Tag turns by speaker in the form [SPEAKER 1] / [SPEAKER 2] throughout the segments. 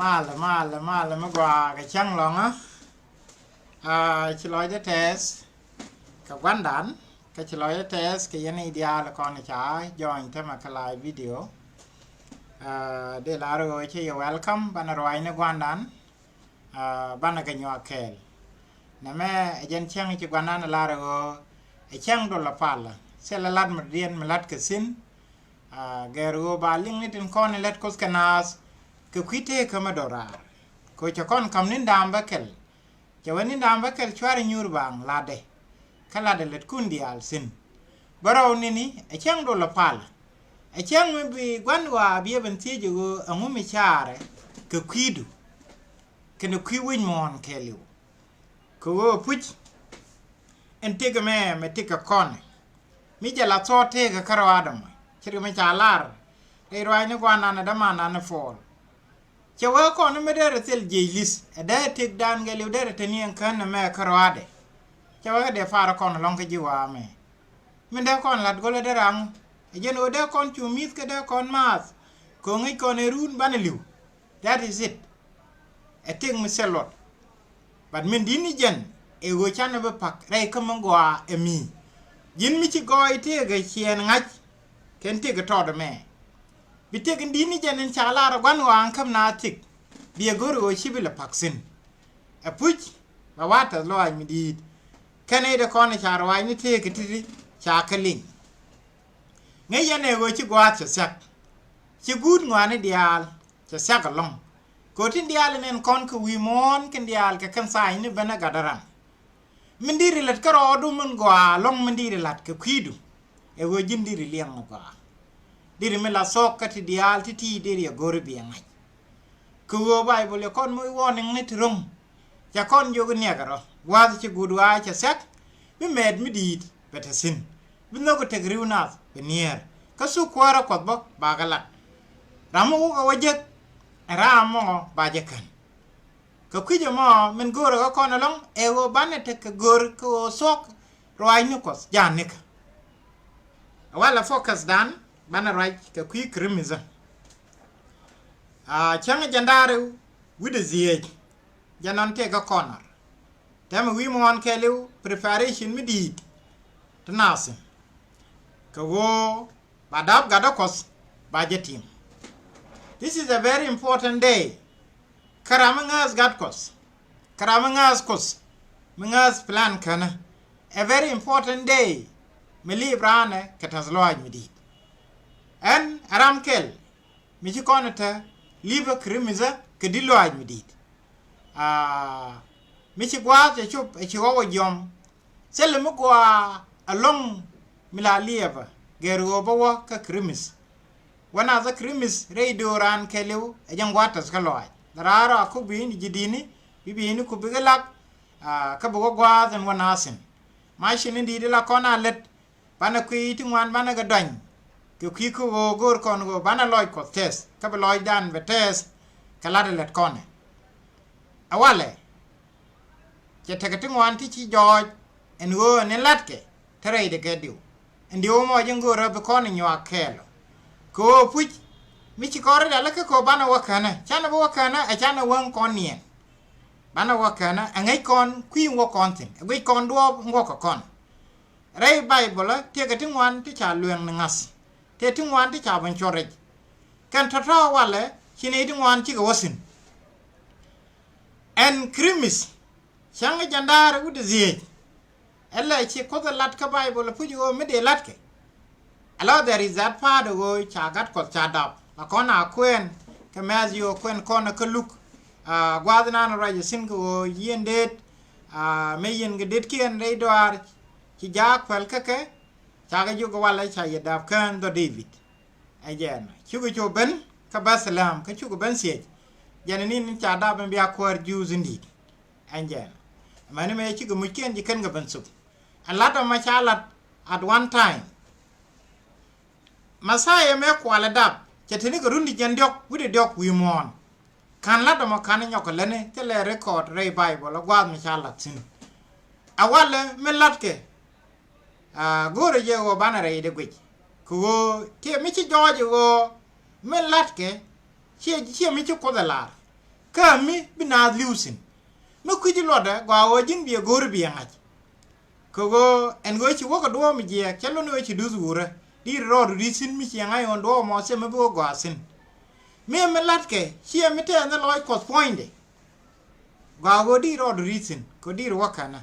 [SPEAKER 1] มาเลยมากว่ากับช่างลองฉลอยจะเทสกับวันดันกับฉลอยจะเทสกับยันอีเดียละครฉายย้อนที่มาคลายวิดีโอเดี๋ยวเราจะ welcome บรรณารัยในวันดันบรรณากันยอเคลนะแม่ยันช่างจุกวันนั้นเราช่างโดนละพัลเซลลัดมาเรียนมาลัดกสินเกลูบาลิงนี่ถึงคนเล็ดคุสกันนัสก็คิดเองมาดอราก็จะคนคำนินดามบักเกลจะวันนินดามบักเกลช่วยยูร์บังลาเดขลาเดเล็ดคุณดิอาลสินบาราวนี่ไอช่างโดนละพัลไอช่างมันบีกวนว่าเบียบันทีจูอังุมิชาร์ก็คิดดูก็นึกคิดวิญญาณเคลิวก็พูดเอ็นเทกแม่ไม่เทกคอนมิจะละโซเทกคารวาดมเชื่อไม่จ่าลาร์ไอรอยนึกว่านันดามานันฟอลเจ้าว่าก่อนไม่ได้เรื่องเจลิสได้ทิกดันเกลิวได้เทนียงคันแม่คารวาเดเจ้าว่าเดี๋ยวฟาร์ก่อนลองกิจวัตรแม่มันเดี๋ยวก่อนลัดก็เลยได้รังยันโอเดี๋ยวก่อนชูมิสก็เดี๋ยวก่อนมาสคงไอ้ก่อนรุ่นบ้านลิว that is it ไอ้ทิ้งมิเซลล์บัดมันดีนี่จันเอวชันเอาไปพักไรก็มังกว่าเอมียินมิชิกอยเที่ยกเชียนงัดเข็นเที่ยกทอดแม่บิเที่ยกันดีนี่จันในชาลาระวันวางคำนาทิกเบียกูรู้ชิบิลพักสินไอ้พุชมาว่าแต่ลอยมีดีแค่ในเด็กคนในชาลอยนี่เที่ยกที่ชาคลิงไงยันเอวชิกว่าจะสักชิกูดงานในดิอาลจะสักกันลงกูทิ้งดิอาลเนี่ยคนคือวิมอนกันดิอาลกับคันสายนี่เป็นนักการรังมันดีริลัดก็รอดูมันกว่าลงมันดีริลัดก็ขี้ดูเอวจินดีริเลี้ยงกว่าดีริมันละซอกกันที่ดิอาลที่ดีริกอริเบียงไงคือว่าไบเบิลคนไม่ว่าหนึ่งนิดรงจะคนโยกันเนี่ยกันหรอว่าจะกูดูไอจะสักไม่เม็ดไม่ดีเบ็ดสินเป็นโลกเทกริวนาสเป็นเนียร์ก็สู้ควาระกอดบอกบากัลัดรามูก็ว่าจะรามูบาจะกันก็คิดจะมามันกูรู้ก็คนละลงเอวบ้านเนี่ยเทกกูรู้ก็ซอกรอยนุกสจานนิกว่าละโฟกัสดันบ้านอะไรก็คุยครีมิซช่างจันดารูวิดเซียจันนันเทกคอนร์แต่เมื่อวิมานเคลิว preparation ไม่ดีทนาสิก็ว่าบาดับกัดคอสบาเจติม this is a very important day Karamangas Gadkos, Karamangas Kos, Mangas plan kana. A very important day. Meli brane katasloaj medit. En aramkel, michikonata liba krimiza kadiloaj medit. Michikwa chup echiwa yom. Selemukwa along mila lieva geru bawa ka krimis. Wana za krimis radio ran kelew ejangwatas kaloaj. Rara aku bini jidini bini ku bigelak ka bugo gwa dan wanasin ma shinin di la kona let bana ku iti wan bana ga dan ku ku gor kon go bana loy ko test ka loy dan be test kala de let kone awale je tagati wan ti ci joj en go ne latke tere de gediu en di o mo jengo ra be kon nyo akelo ko puch michi kore da laka ko bana wakana chana wakana a chana wan kon nien bana wakana a ngai kon kwi wo kon tin a gwi kon duo ngo ko kon rei bible te ga tingwan ti cha lueng ngas te tingwan ti cha ban chore kan tata wale chine tingwan chi ga wasin en krimis changa jandar ude zie ella chi ko da lat ka bible pu jo me de lat ke allow there is that part go cha gat ko cha dap akona kwen kamazio kwen kona kaluk gwadna na raja singo yendet meyen gedet kien redwar ci jak fel kake chaga yugo wala cha yadab kan do david ajen chugo choben ka basalam ka chugo ben siej janani ni cha da ben biya kwar juzindi ajen mane me chugo muken ji kan ga ben sup a lot of machalat at one time masaya me kwala dab chetini ko rundi jandok wude dok wimon kan la dama kan nyok lene te le record rei bible la gwad mi chalat sin awale me latke gore je go bana rei de gwi ko te mi ci joje go me latke ci mi ci ko da la ka mi bina liusin me kuji loda gwa wajin bi gor bi ngaj kogo en go chi woka do mi je kelo no chi duzura di rodu di sin mi chi ngai on do mo se me bo gwa sin me latke chi me te na loy ko point gwa go di rodu di sin ko di wakana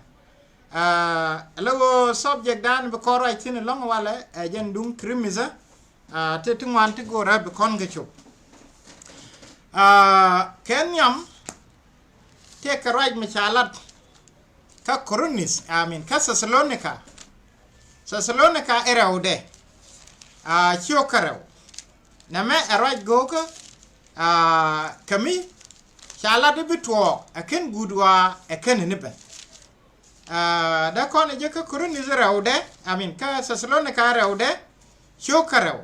[SPEAKER 1] lawo subject dan be ko right sin long wala jen dum krimisa te ŋuan te go ra be kon ga chup kenyam te ka right mi chalat ka Coronis ka Thesalonica era ude chio karau na me right go ka kami chala de bitwo aken gudwa aken ne ben da kon je ka Coronis era ude ka Thesalonica era ude chio karau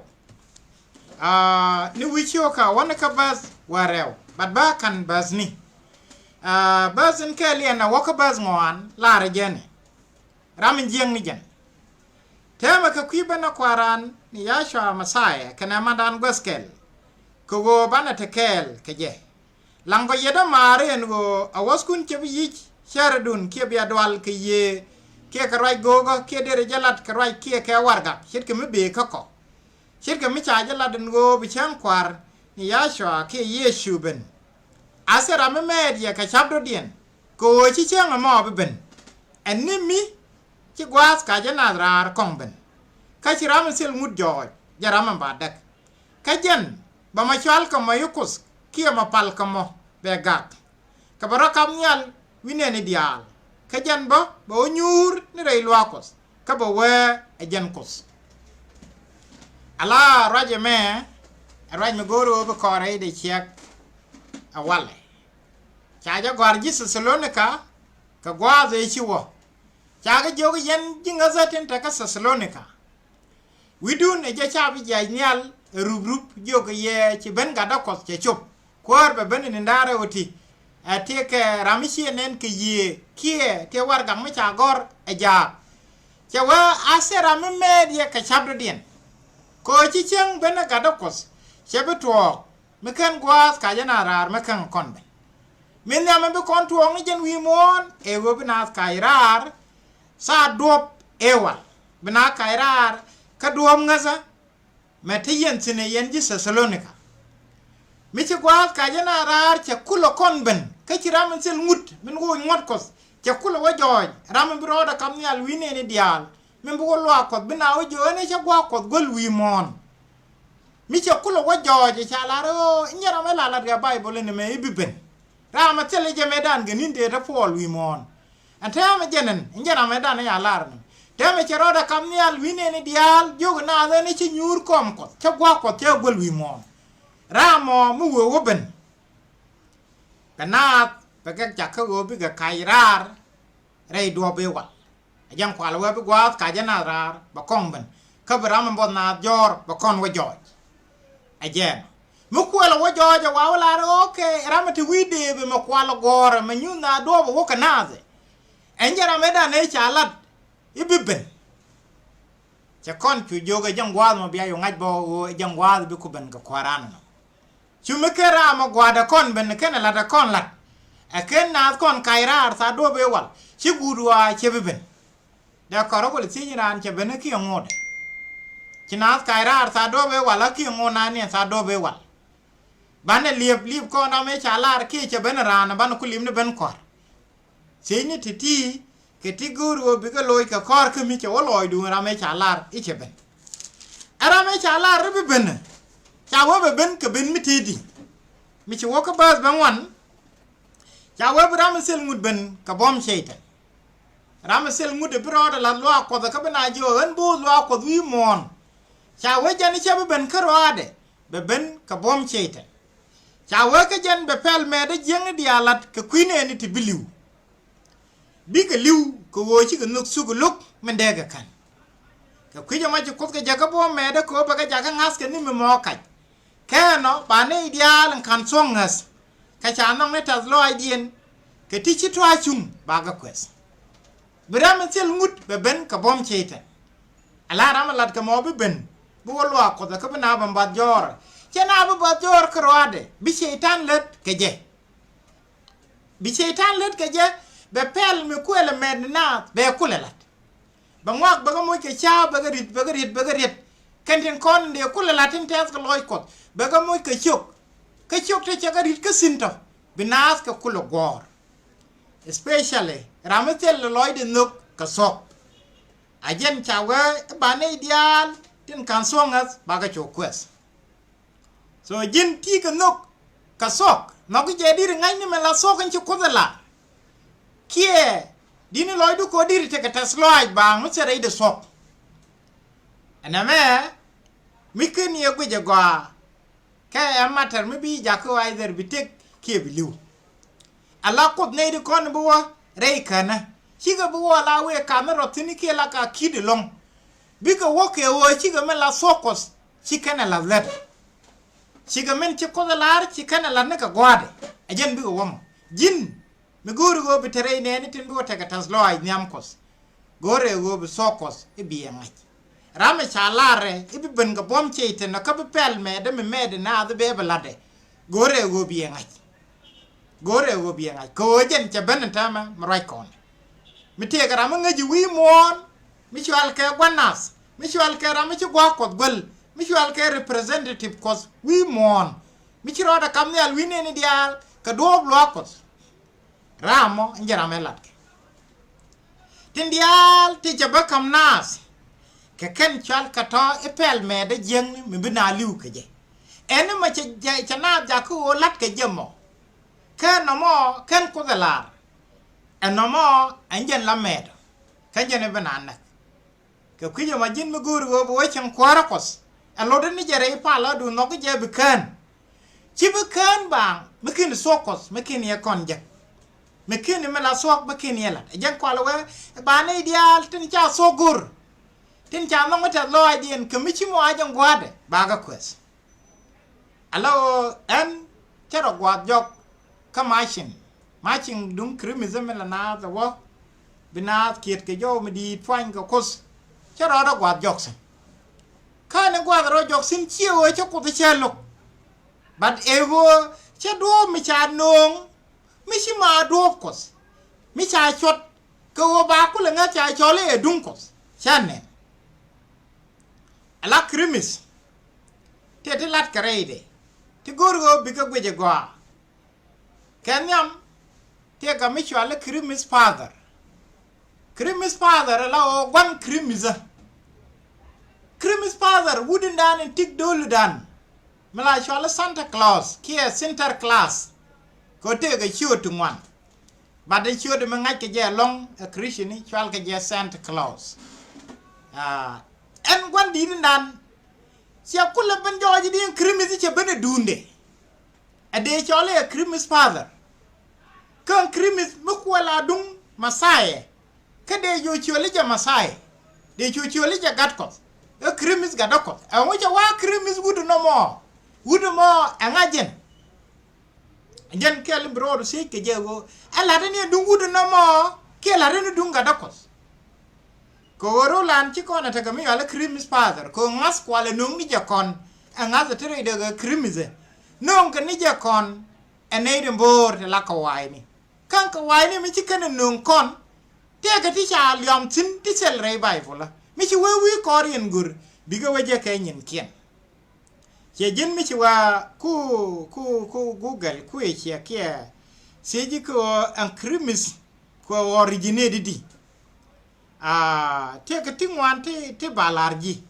[SPEAKER 1] ni wi chio ka wana ka bas warau bad ba kan bas ni bazin kali na waka baz ŋuan lɔaacdiɛn ramin jiäkni jen tema ka kuibana kwaran ni yashua masaya kana madan goskel kogo bana tekel keje lango yeda mare ngo awaskun kebi yich sharadun kebi adwal ke ye ke karai gogo ke dere jalat karai ke warga shirke me be kako shirke me cha jalat ngo bichang kwar ni yashua ke yeshu ben asera me media ka chabdo dien ko chi chang mo ben enimi chi gwas ka jana rar kong ben ka chi ram sil mut jo jaram ba dak ka jen ba ma chal ka mayukus kia ma pal ka mo be gak ka barakam nyal wine ni diaal ka jen ba nyur ni rei luakos ka ba we jen kos ala raje me raj me goro be kore de chiak awale chaja gwarji Thesalonica ka gwaze chiwo chaga jogo yen jinga zaten ta ka Thesalonica widun e je chabi janyal rubrup jogo ye ci ben gada kos che chup kor be ben ni ndare oti ate ke ramishi nen ke ye kie te warga me chagor e ja chawa asera me media ka chabdo dien ko chi cheng ben gada kos chebetwo me kan gwas ka jana rar me kan konbe min ya me be kon tuo ngi jen wi mon e wo bina kairar sa dop ewal bina kairar ka duom ngaza me te yen sine yen ji Thesalonica mi ci gwas ka jana rar che kulo konben ka ci ram sel ngut min go ngot kos che kulo wo joj ram bi roda kam nyal wi ne ni dial min bu lo akot bina wo jo ne che gwa kot gol wi mon mi che kulo wo joj cha la ro nyara me la ga bible ne me ibiben rama tele je medan genin de ta pol wi mon antama jenen njara medan ya lar teme che roda kam nyal wi ne ni dial jogo na ne che nyur kom ko che gwa ko te gol wi mon ramo mu wo ben kana bakɛ jakä go bi ga kairar rei do be wa jam kwala wa bi gwa ka jana rar ba kong ben ka bram bon na jor ba kon wa joj ajen mu kwala wa joj wa wala okay ramati wide be ma kwala gora ma nyuna do bo ka naze enjara meda ne chalat ibiben cha kon ku joga jangwa mo biya yo ngaj bo jangwa bi ku ben ga kwaran no chumekera ma gwada kon ben ken la da kon lat aken na kon kairar sa do be wal chigudwa chebeben da koro bol sinyiran chebene ki ngode chinas kairar sa do be wal ki ngona ne sa do be wal bane liep ko na me chalar ki chebene ran ban kulim ne ben kor sinyi titi ke tiguru bi ga loy ka kor ke mi che woloy du ra me chalar i cheben ara me chalar be ben chawo be ben ke ben mitidi mi che woka bas ban wan chawo be ram sel mud ben ka bom Cɛy-tan ram sel mud be ro da la lo ko da ka bana jo en bu lo ko wi mon chawo jani che be ben ka roade be ben ka bom Cɛy-tan chawo ka jan be pel me de jeng dialat ka kuine ni tibiliu bi ka liu ko wo chi ka nuk su ko luk men de ga kan ka kuija ma ji ko ka jaga bom me de ko ba ka jaga ngas ke ni me mo ka keno bane diaal kan songas ka chanong ne tas lɔaacdiɛn ke tichi to achung baga kwes bram sel ngut be ben ka bom Cɛy-tan ala ram lat ka mo be ben bu wo lo ko da ka bana bam ba jor chena ba jor kroade bi Cɛy-tan let ke je bi Cɛy-tan let ke je be pel me ku ele med naath be kulelat ba ngwak ba mo ke cha ba garit kantin kon de kulelatin tes ko loy kot ba mo ke chok te chagarit ke sinto bi naath ke kulo gor especially ramatel loy de nhök ka sok ajen chawe ba ne diaal tin kan songas ba ga kueth so jin ti ka nhök ka sok no ko je dir ngai ni me la sok en ko la kie dini loy du ko dir te ka Thesalonica ba mu sere de sok aname mikin ye gwe jagwa ka amater mi bi jako either bitek ke biliu ala ko ne de kon bo re kana chiga bo la we kamera tini ke la ka kidilong bika woke wo chiga me la sokos chikana la let chiga men chiko lar chikana la ne ka gwade ajen bi wo jin mi guru go bitere ne ni tin go tega Thesalonica nyamkos gore go bi sokos e bi ngai rame chalare ibi ben ga bom Cɛy-tan na ka be pel me de me med na de be belade gore go bi ngai ko jen cha ben tama mrai kon mi te ga ram ngaji wi mon mi chwal ke gwanas mi chwal ke ram chi gwa ko gol mi chwal ke representative kos wi mon mi chiro da kam ne wi ne ni dial ka do blo kos ramo njara melat tin dial ti jaba kam nas ke ken chal kato epel me de jeng mi bina liu ke je ene ma che na ja ku lat ke jemo ke no mo ken ko la eno mo anjen la med kan jene banana ke ku je ma jin mi guru go bo chen kwara kos alo de ni jere pa la du no ke je bi kan chi bi kan ba mi kin sokos mi kin ye kon je mi kin me la sok ba kin ye la jen kwa la we ba ne ideal tin cha so gur tin cha no ngata lɔaacdiɛn ke michi mo ajan gwade baga kueth alo en chero gwad jok ka machin dun krimism la na the wo binat kiet ke jo mi di twain ko kos chero da gwad jok sen ka ne gwad ro jok sin chiewo che ko te chelo bad ego che do mi cha nong mi shi ma do kos mi cha chot ko ba ku le nga cha chole e dun kos chane ala krimis te lat kareide ti gorgo bika gweje gwa kenyam te ga michu ala krimis father la o gwan krimisa krimis father wooden dan en tik dolu dan mala chola Santa Claus kia center class ko te ga chiot ŋuan bade chiot me ngak ke je long a christian chwal ke je Santa Claus en gwan di nan sia kula ben joji di krimis che bene dunde ade chole a krimis father kan krimis mukwala dung masaye kade jo chole ja masaye de chole ja gatko a krimis gadako a woja wa krimis wudu no mo angajen jen kel bro se ke jego ala de dung wudu no mo ke la de dung gadako ko lan ci kona ta gami ala krimis father ko ngas kwale nung ni jakon ngas tere de krimis nung kan ni jakon ene de bor de la ko waini kan ko waini mi ci kan nung kon te ga ti cha liam tin ti sel re bible mi ci wi korean gur biga waje kay nyin kien ci jin mi ci wa ku google ku e ci akia seji ko an krimis ko origine di te ka ŋuan te balarji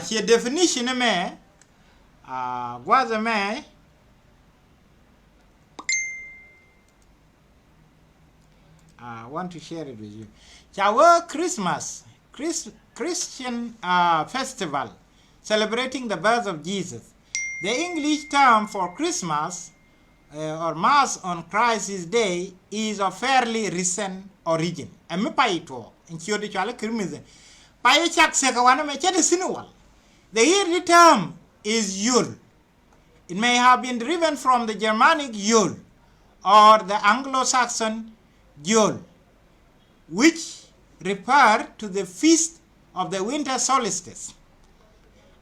[SPEAKER 1] che definition me gwaza me I want to share it with you. Our Christian festival celebrating the birth of Jesus. The English term for Christmas or Mass on Christ's Day is of fairly recent origin. And me paito in chode chala krimise. Paye chak sekawana me chede sinuwal. The Hebrew term is Yule. It may have been derived from the Germanic Yule or the Anglo-Saxon Yule, which refer to the feast of the winter solstice.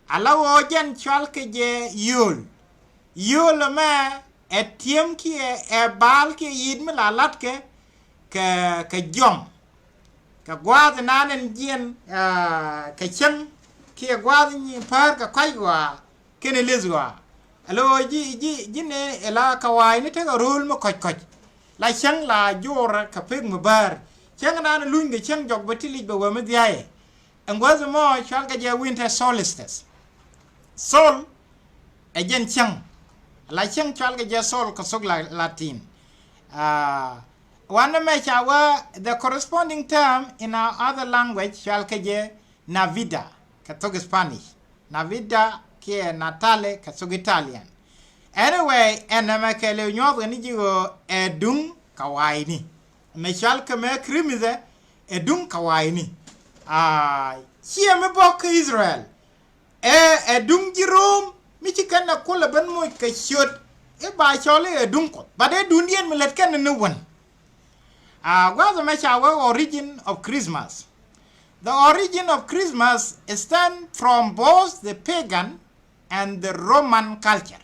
[SPEAKER 1] Alawo jen chalke je Yule. Yule me tiem ki bal ki yid me la lat ke jom ka gwaz nanen jien ka chen ki gwaz ni par ka kai wa kene lezwa alo ji ne la ka wai ni te ka rul mo koch la chen la jor ka peg mo bar chen nan luñ ge chen jog batili be wa me diaye ngwaz mo chal ka je winter solstice sol jen chen la chen chal ka je sol ka sog la latin one mecha the corresponding term in our other language shall ke navida ka to Spanish navida ke natale ka to Italian anyway enema ke le nyuuthni ni jigo edung kawaini me shall ke me krimize edung kawaini hier me bok Israel edung jirom mi ci kan na kula ban mo ka shot ba chole edung ko ba de dundien me let kan no won what's the measure origin of Christmas? The origin of Christmas stems from both the pagan and the Roman culture.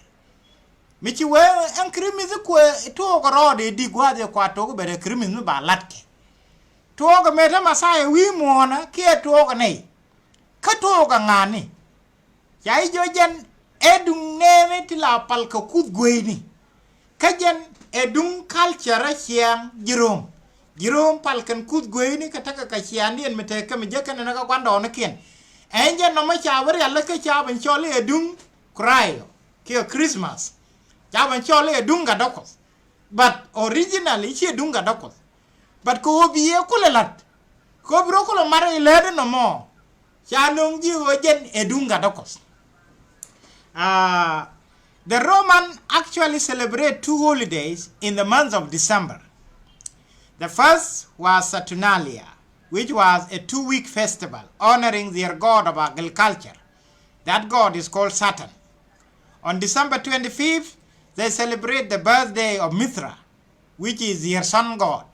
[SPEAKER 1] Michi we en Christmas ko to go rode di gwa de kwa to go be Christmas ba latke. To go meta masai wi mona ke to go nei. Ka to go ngani. Yai jo jen edung neme tila pal ka kut gweni. Ka jen edung culture chiang Jirom palkan kut gweni ka taka ka chiandi en mete ka mejeka na ka kwando na kien. Enje no ma chawer yalla ka chaben chole edung krayo ke Christmas. Chaben chole edung ga dokos. But originally chi edung ga dokos. But ko biye kulelat. Ko bro ko mara ilede no mo. Chanung ji ojen edung ga dokos. The Roman actually celebrate two holidays in the month of December. The first was Saturnalia, which was a 2-week festival honoring their god of agriculture. That god is called Saturn. On December 25th, they celebrate the birthday of Mithra, which is their sun god.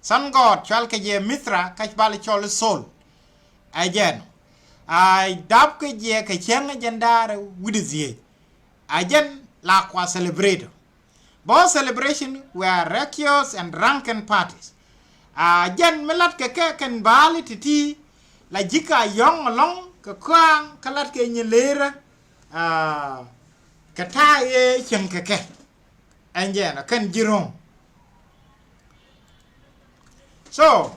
[SPEAKER 1] Sun god chalke je Mithra kachbali chol sol. Again, I dabke je kachanga jandare widizie. Again, lakwa celebrate. Both celebrations were raucous and drunken parties. Jen melat ke ken bali titi la jika yong long ke kwang kalat ke nyelera kataye chen ke anjena ken jirong. So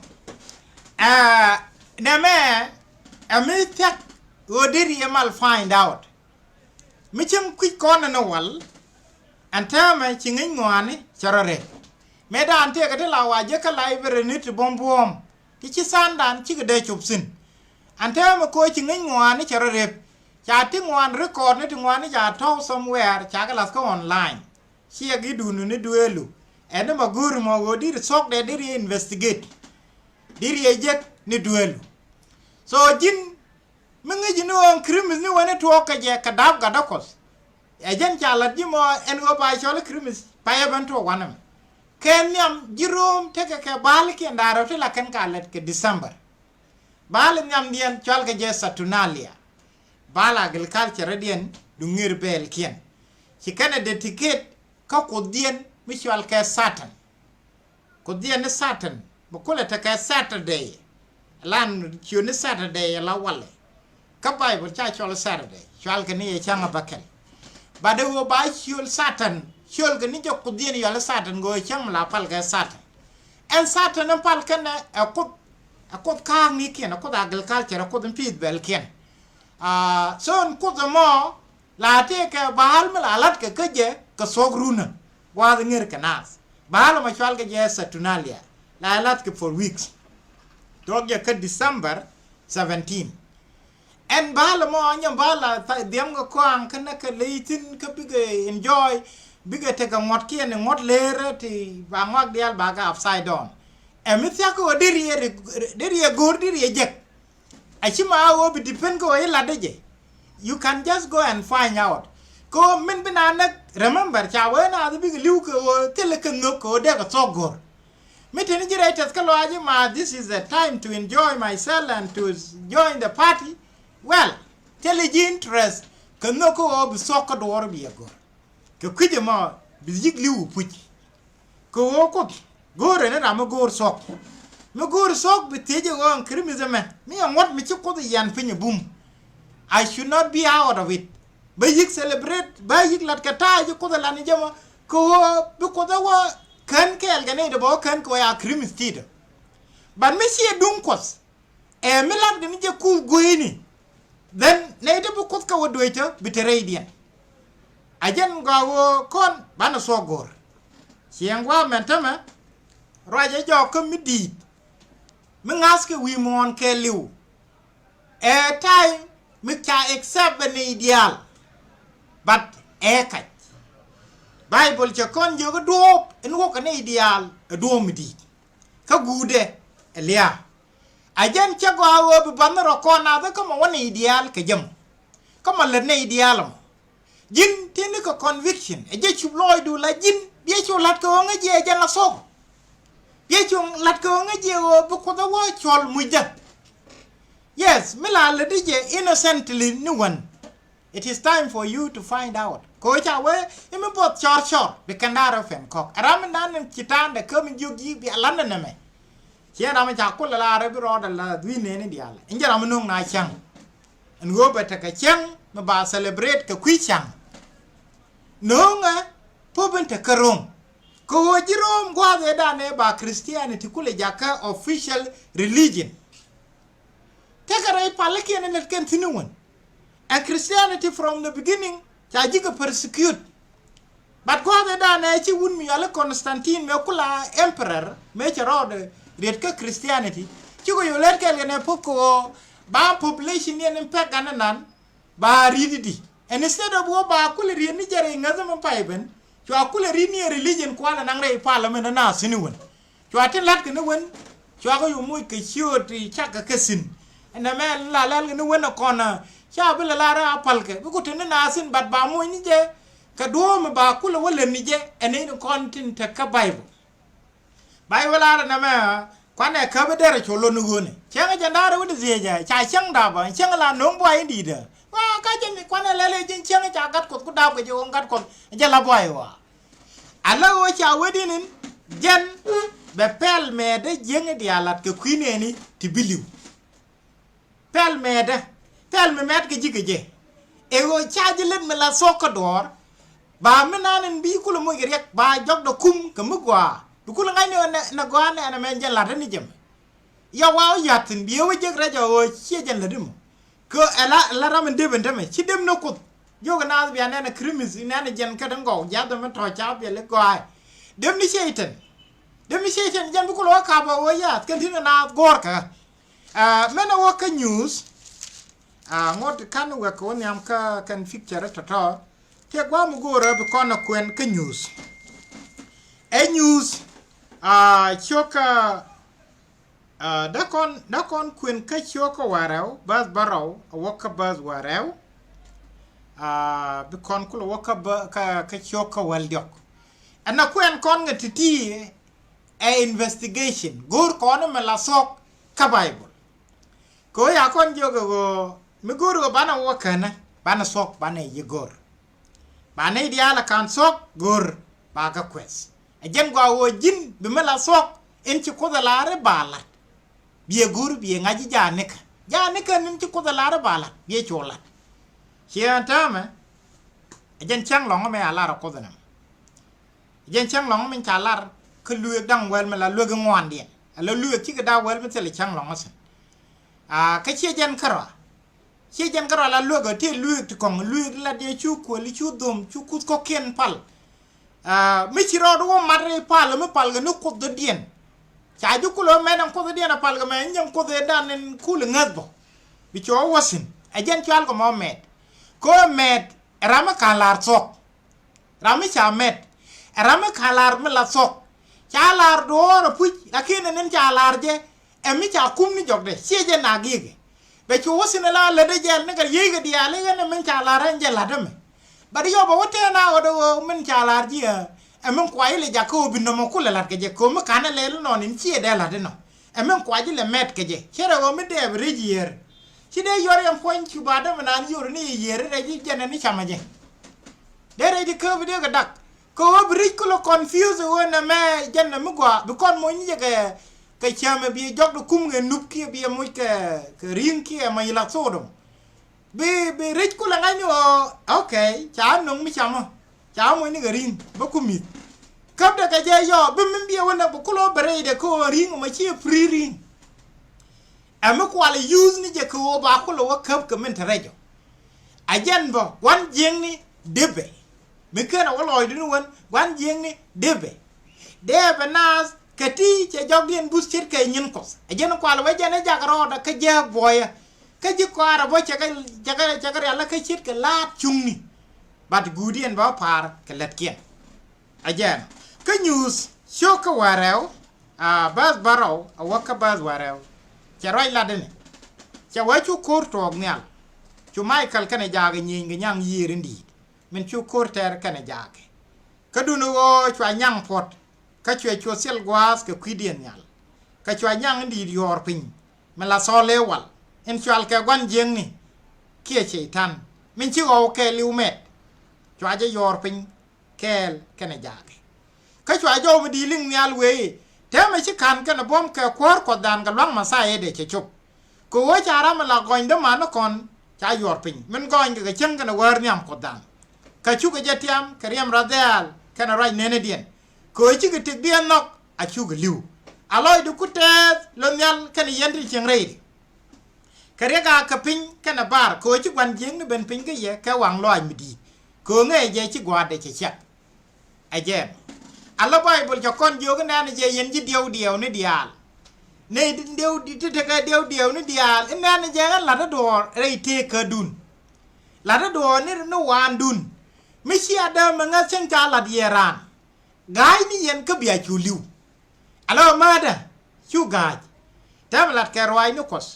[SPEAKER 1] neme amitak odiri emal find out michim quick corner no wal antama chingin ŋuan charare meda ante ka de la waje ka library ni to bombom ti ci sandan ci de chupsin antama ko chingin ŋuan charare cha ti ŋuan record ni ti ŋuan ja to somewhere cha ka las ko online ci gi dunu ni duelu ene maguru mo go dir sok de dir investigate dir je ni duelu so jin mengi jino on crimes ni wane to ka je ka dab ga dokos ejen chalat jimo en go ba chole krimis paye ban to wanam ken nyam jirom teke ke bal ke ndaro te la ken kalet ke December bal nyam dien chol ke je Saturnalia bala agriculture dien du ngir bel kien ci kene de ticket ka ko dien mi chol ke Saturn ko dien ne Saturn bo ko le te ke Saturday lan ci ne Saturday la wale ka bay bo cha chol Saturday chol ke ni changa bakɛ bade wo ba chol Saturn chol ke ni jo ko dien yo la Saturn go chang la pal ke Saturn en Saturn en pal ken akot ka ni ken akot agriculture akot pid bel ken son ko mo la te ke bahal me la lat ke je ke sogruna wa ngir ke nas bahal ma chol ke je Saturnalia la lat ke for weeks dog ya ke December 17 en bahal mo anyam bala dem go kwang kana ke leitin ke bige enjoy bige te ka ngot kien ngot lere ti ba ngak dial ba ga upside down emithia ko diri gor diri jek achima wo bi depend ko ila deje you can just go and find out ko min binana remember cha wena the big liu ko tele ke ngoko de ko sogor miteni jire tes ka loaji ma this is the time to enjoy myself and to join the party well tele ji interest ko ngoko ob sokko do wor bi agor ko kuje mo bizig liu puj ko ko gore ne ram gor sok me gor sok biteje on krimizeme me ngot mi ci ko yan pinye bum. I should not be out of it. Bayik celebrate, bayik lat kata je ko la ni jama ko bi ko da wa kan kel gane de bo kan ko ya krimis tida. But me see dum kos. E me lat ni je ku goyini. Then ne de bu ko ka wo doita biteradian. Ajen go kon bana so gor. Siengwa mentama roje jo ko mi di. Me ngaske wi mon ke liu. E time me can accept an ideal, but eka Bible cha kon jogo do en wo kan ideal do mi di ka gude elia ajan cha go awo bi banro ko na da ko won ideal ka jam ko man le ne ideal mo jin tin ko conviction e je chu loy du la jin ye chu lat ko nga je jan la so ye chu lat ko nga je wo bu ko da wo chol mujja. Yes, mila le dije innocently ŋuan. It is time for you to find out. Ko cha we imi bot chor be kandara fen kok. Aram nan citan de ko min jogi bi alanda na me. Che ram cha ko la re bi ro da la dwi ne ni dial. Inja ram nong na chang. En go beta ka chang me ba celebrate ka kwi chang. Nonga po ben te karong. Ko jirom gwa de da ne ba Christianity kule jaka official religion. Tekarai palaki and it continue. And Christianity from the beginning, Chajiga persecute. But God had done a wouldn't me a Constantine Mekula emperor, major order, Redka Christianity. Chico, you let Kelly and Poco, Ba population and impact and none, Ba Rididi. And instead of war Ba Kuliri and Niger in Nazam Piben, you are Kuliri religion, Kuala and Angre Parliament and us anyone. You are telling Latkin win, you are going to make a sure to Chaka Cassin. And a man la la no win a corner. Shabella lara palke. We could in asin but ba mo nije. Kaduom ba kula wala nije and in content ka Bible. Bible ara na ma kwana kabedere cholo nugone. Changa jandara with the zeja. Cha chang daba. Changa la no boy indeed. Wa kajen kwana lele jin changa cha gat kot kuda ko jo gat kot. Jala boy wa. Ala wo cha wedinin jen be pel me de jenge dialat ke kwine ni tibiliu. Pel me met ke jike ego charge let me la sokador ba menanen bi kula mo rek ba jog do kum ke mugwa du kula ngay na gwane ana men jalla ni jem ya wa yatin bi wo jeg rajo o ci jalla dim ko la ram deben tame ci dem no ko joga na bi ana krimis ina jen ka dango ja do me to cha bi le gwa dem ni seytan jan bu kula ka ba wo ya kan tin na gor ka mena waka news ngot kan we ko nyam ka kan picture to te gwa mu go be kono kwen ka news news choka da kon kwen ka choka warau bas barau waka bas warau be kon kula waka ka choka waldok ana kwen kon ngatiti investigation gor kono me la sok ka Bible ko ya kon jogo go mi gor go bana wakana bana sok bana yegor bana ideal kan sok gor ba ka kwes ejen go wo jin bi mala sok en ci ko dalare bala biye gor biye ngaji janika nin ci ko dalare bala biye chola Cɛy-tan me ejen chang long me ala ko dana ejen chang long me chalar ke luye dang wel me la luye ŋuan dien ala luye ci ga da wel me tele chang long asen ka Cɛy-tan kara la luye te luye to kong luye la de chu ko li chu dom chu kut ko ken pal mi ci ro do mare pal me pal ga no ko de dien cha ju ko lo me nan ko de dien pal ga me nyam ko de dan en kul ŋäth bo bi cho wasin ejen chal ko mo met ko met rama kalar sok rami cha met rama kalar me la sok chalar do ro pu lakini nen chalar je emi cha kum ni jogde seje na gige be cho wasin la le de jel ne ga yega dia le ne men chalar en la de me bari yo ba wote na odo men chalar ji emen kwa ile jako bi no mo kula la ke je ko me kana le no ni chi de la de no emen kwa ji le met ke je chere go me de regier Chide yore yang point ku bada menan yore ni yere reji jana ni chamaje. Dere di ke video gadak. ko bri ko lo confuse wona me janna mu gwa bi kon mo ni ke chama bi jog do kum nge nup ki bi mo ke ring ki ma ila sodom bi rich ko la ngani o okay cha nong mi chama cha mo ni garin ba kumit kap da ka je yo bi min bi wona bu ko lo bare de ko ring ma chi free ring am ko ala use ni je ko ba ko lo kap ka men tarejo ajen bo wan jeng ni debe me kana waloy dinu won wan jeng ni debe nas kati che jogdien busit ke nyin kos ajen ko ala wajane jagro da ka je boya ka ji ko ara bo jaga ala ka chit ke lat chungni bat gudien ba par ke letkien ajen ka news shoka warau bas barau awaka bas warau che roi ladene che wachu korto gnyal chu Michael kana jaga nyinga nyang yirindi men chu korter kana jaga kadunu wo chwa nyang pot ka chwe sel gwas ke kwidien nyal ka chwa nyang ndi yor pin mela sole wal en chwal ke gwan jeng ni kie Cɛy-tan min chi o ke liumet chwa je yor pin kel kana jaga ka chwa jo mi di ling nyal we te me chi kan kana bom ke kwor ko dan ga lang masa e de che chup ko wo chara mala goin de man kon cha yor pin min goin ga cheng kana war nyam ko dan ka chu ga jetiam kriam radal kana rai nene dien ko chi ga tik dien nok a chu ga liu aloy du kutet lo nyal kana yendri cheng rei kare ga ka pin kana bar ko chi gwan jeng ne ben pin ga ye ka wang loy mi di ko nge je chi gwa de che chak ajem alla bible cho kon jo ga na je yen ji dio ne diaal ne dio di te ka dio ne diaal na ne je ga la da do rei te ka dun la da do ne no wan dun mi si ada ma nga chen ka la di ran gai ni yen ka bia chu liu alo ma da chu gaj ta la ka roi no kos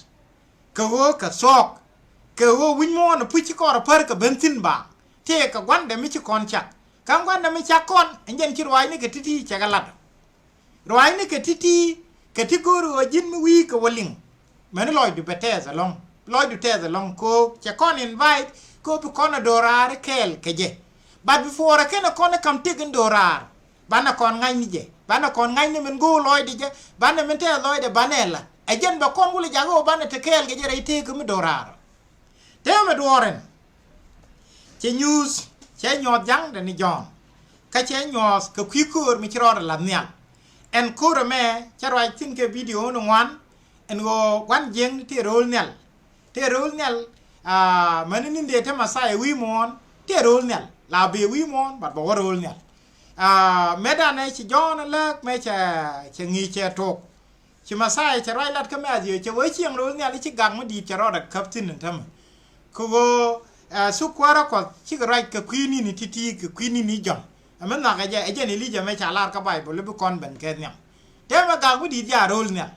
[SPEAKER 1] ka wo ka sok ka wo win mo no pu chi ko ra par ka bentin ba te ka gwan de mi chi kon chak kan gwan da mi chak kon njen chi roi ni ka titi cha ga lat roi ni ka titi ka ti ko ro jin mi wi ka woling men loy du betez along loy du tez along ko cha kon invite ko bi kon dorar kel ke je but before ka na kon kam tigen dorar bana kon ngai ni je bana kon ngai ni men go loy di je bana men te loy de banela ajen ba kon wuli jago bana te kel ke je rei te ko mi dorar te me doren che news che nyot jang de ni jon ka che nyos ka kwikur mi chro la nya en kuro me charwa tin ke video no ŋuan en go wan jeng te rol nyal manini de te masai wi mon te rol nyal la be wi mon bat bo rol nyal medane chi jon lek me cha ngi che tok chi masai charwa lat ka me aje che we chieng rol nyal chi gang mo di chro da kaptin tam ko go su kwara ko chi rai ka kwini ni titi ka kwini ni jon amen na ga je ni li je me cha lar ka bible le bu kon ben ke nyam te ma ga bu di ja rol nyal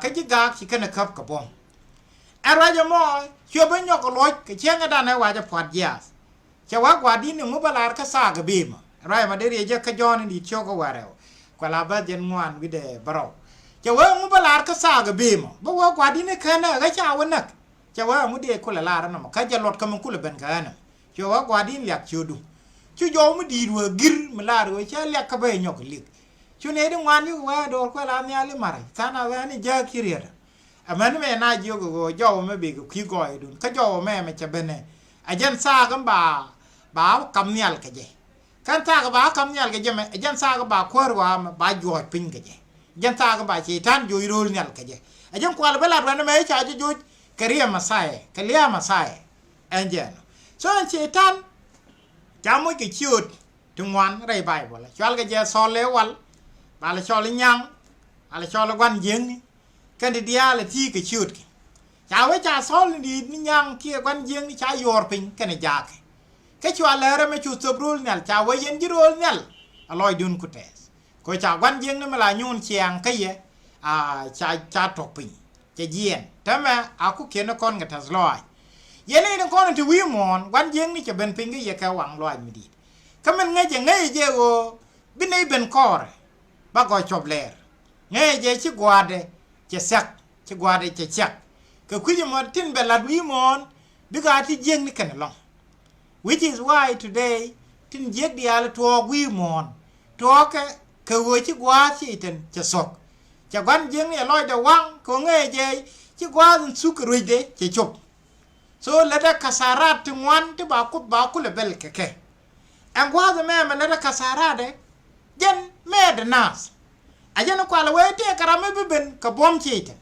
[SPEAKER 1] ka ji ga chi kana kap ka bom ara je mo chwe ben yo ko loj ke chenga da na wa je pot jas che wa gwa di ni mu balar ka sa ga be ma rai ma de je ka jon ni cho ko ware ko la ba jen ŋuan wi de baro che wa mu balar ka sa ga be ma bo wa gwa di ni kana ga cha wa nak che wa mu de ko la lar na ma ka je lot ka mun ku le ben ka na che wa gwa di lyak chodu chu jo mu di ru gir mu la ru che lyak ka be nyok lik chu ne de ŋuan yu wa do ko la nya le mare sana wa ni ja kiriya aman me na ji go jo me be ko ki go dun ka jo me che bene ajen sa ga ba kam nyal ke je kan ta ga ba kam nyal ke je me ajen sa ga ba ko wa ba jo pin ke je ajen sa ga ba Cɛy-tan jo rol nyal ke je ajen ko la bela ran me cha jo kariya masai kaliya masai enjen so Cɛy-tan jamu ke chiot tu ŋuan rai bible chal ga je so le wal ba le chol nyang ala chol gwan jeng ni kan di diaal ti ke chiot ke cha we cha sol ni nyang ki gwan jeng ni cha yor pin kan jakä ke chwa le me chu sobrul nyal cha we yen jirol nyal aloy dun ku tes ko cha gwan jeng ni mala nyun chiang ke ye cha tok pin che jien tama aku ken kon ga tas loy yene ni kon ti wi mon gwan jeng ni che ben pin ke ye ka wang loy mi di kamen nge je go binai ben kor ba go chob ler nge je chi gwade che sak chi gwade che chak ka kuji mo tin be lad wi mon biga ti jeng ni kan long which is why today tin jek diaal thuɔ wi mon thuɔ ke wo chi gwa chi ten cha sok cha gwan jeng ne loi de wang ko nge je chi gwa su ke ruide che chop so leda kasarat ŋuan ti ba ku le bel keke en gwa de me leda kasarade jen med nas ajen ko ala wete karame ben ka bom chite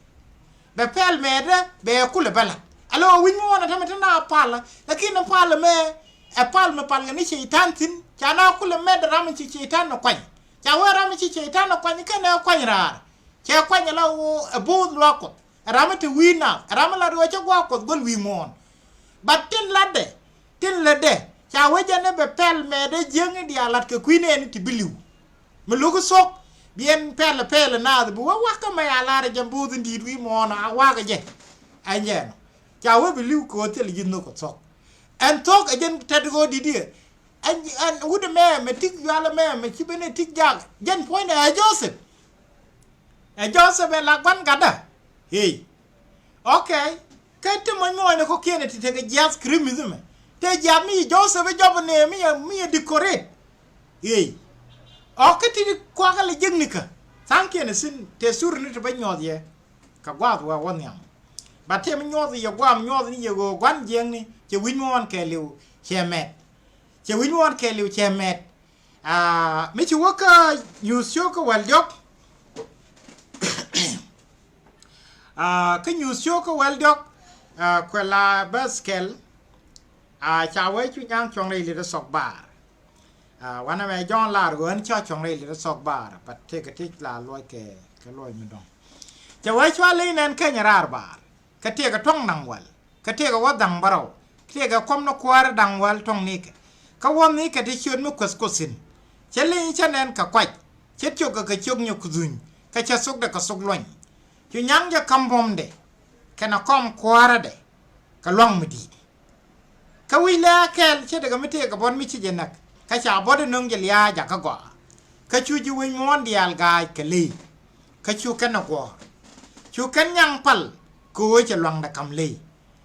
[SPEAKER 1] be pel mede be ku le bela alo wi mo na tamata na pala lakini pala me e pal me pal ni Cɛy-tan tin chana ku le med ram chi Cɛy-tan no kwan cha wa ram chi Cɛy-tan no kwan ke na kwan ra che kwan la o e bod lo ko ram te wi na ram la ro che gwa ko gol wi mon batin lade tin lede cha we jane be pel mede jeng di alat ke kwine ni ti biliu me lugo sok bien pele na bu wa ka me ala re jambu ndi wi mo na wa ga je anje cha we biliu ko te li no ko sok en tok ajen tedgo didi en wude me tik yala me ci bene tik jag jen point e Joseph la gwan gada hey okay kete mo ne ko kene ti te jas crimism te jami Joseph job ne mi decorate hey okay ti ko ga le jegnika sanke ne sin te sur ni te banyod ye ka gwa wa wonyam ba te mi nyod ye gwa mi nyod ni ye go gwan jeng ni che winwon ke liu chemet che winwon ke liu chemet mi chi woka nyusyo ko wal jok ka nyusyo ko wal jok ko la baskel cha we chu nyang chong le le sok bar wana me jon lar go an cha chong le le sok bar pat te ka tik la loy ke loy mi dong cha we chwa le nen ka nyar bar ka te ka tong nang wal ka te ka wadang baraw te ka kom no kwar dang wal tong ni ka won ni ka te chun mu kosin che le cha nen ka kwaj che chok ka chok nyu kuzun ka cha sok da ka sok loñ chu nyang ja kampom de kana kom kwara de ka long mi di ka wi la kel che daga mite ka bon mi chi jenak ka cha bod nung jel ya ja ka go ka chu ji wi mon dial ga ka le ka chu kan na go chu kan nyang pal ko che long da kam le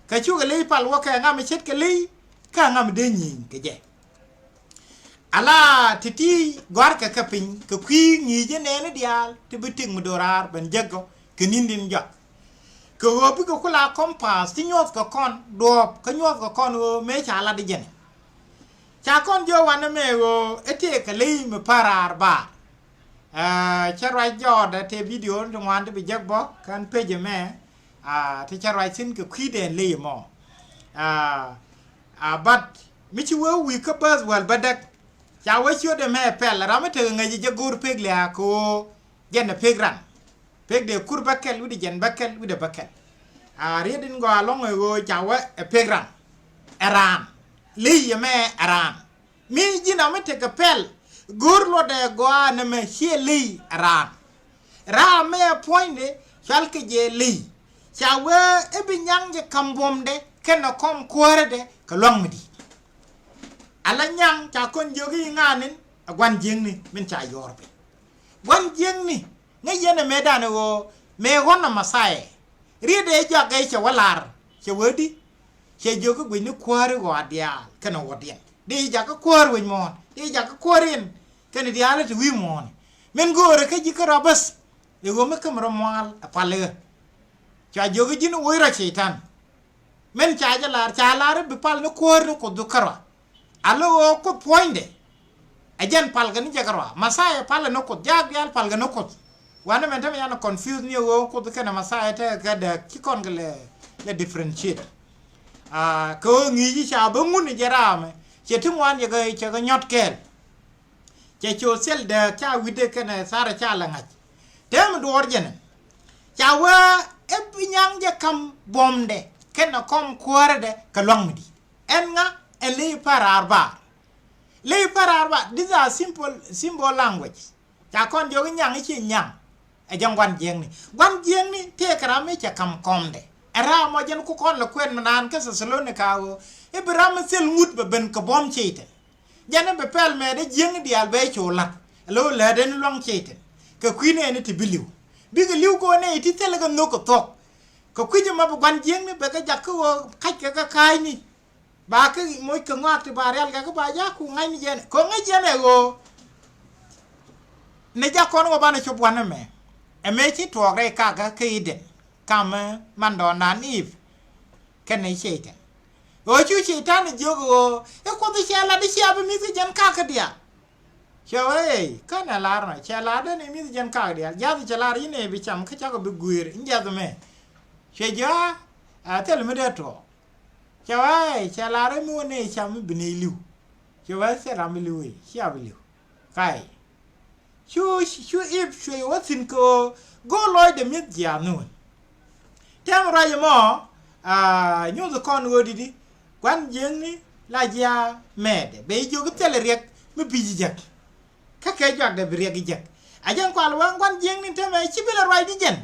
[SPEAKER 1] ka chu ga le pal wa ka ngam chet ka le ka ngam de nyin ke je ala titi gwar ka kapin ka kwi ngi je ne dial te biting mudorar ban jago kenindin ja ko hobi ko kula kompas ti nyot ko kon do ka nyot ko kon o me cha la de jen cha kon jo wan me o ete ka le me parar ba charwa jo da te video to wan de bi jagbo kan page me te charwa sin ko kwi den le mo but mi chi wo wi ka bas wal badak cha we chu de me pel ramete ngi je gur pegle ko jen pegran peg de kur bakkel wudi jen bakkel wudi bakkel redin go along go jawa e pegran eran li yeme eran mi jina mete ka pel gur lo de go na me he li eran ra me point de chalke je li chawa e bi nyang je kambom de ken kom kore de ka long midi ala nyang cha kon jogi nganin agwan jeng ni men cha yorbe gwan jeng ni ngai yene medane wo me wona masai ride jaga che walar che wodi che jogo gwi ni kware go diaal kana wodien de jaga kwar wen mon de jaga kwarin kana diaal te wi mon men gore ka jikara bas e go me kamra mal apale cha jogo jinu woira Cɛy-tan men cha lar bi pal no kwar no ko dukara alo ko poinde ajen pal gani jagara masai pal no ko jagyal pal gano ko wana men tam yana confuse ni wo ko kana masai ta gada kikon gele le differentiate ko ngi cha bangun ni jarame che tumwan ye ga che ga nyot kel che cho sel de cha wide kana sara cha la ngach tem do orjene cha wa e binyang je kam bomde kana kom kware de ka longmidi en nga le pararba these are simple language cha kon jogi nyang chi nyang e jang wan jeng ni te karame cha kam komde era mo jen ku kon la kwen manan ka Thesalonica o e bram sel ngut be ben ka bom Cɛy-tan jana be pel me de jeng dial be chola lo la den long Cɛy-tan ka kwine ni ti biliu biga liu ko ne ti tele ga no ko tok ko kwije ma wan jeng ni be ka jakko ka kai ni ba ke moy ke ngak ti barel ga ba ja ku ngai ni jen ko ngai jen go ne ja kon go ba ne chop wan me e me chi to re ka ga ke ide kam man do nan if ken ne Cɛy-tan o chu Cɛy-tan ni jogo e ko de chala de sia be mi se jen ka ka dia Cewek kan alarna chalada ni mi jen ka dia ja de chalar ine bi cham ka cha ko bi guir inja de me sheja atel me de to Cewek chalare mu ne cham bi ne liu Cewek se ram liu sia bi liu kai chu if shwe watin ko go loy de mi ja nu tem ra mo nyu de kon go di kwan jeng ni la ja mɛɛtdä be jo ko tele rek mi bi jak ka ke jak de rek jak ajan ko alwan kwan jeng ni teme ci bela roi di jen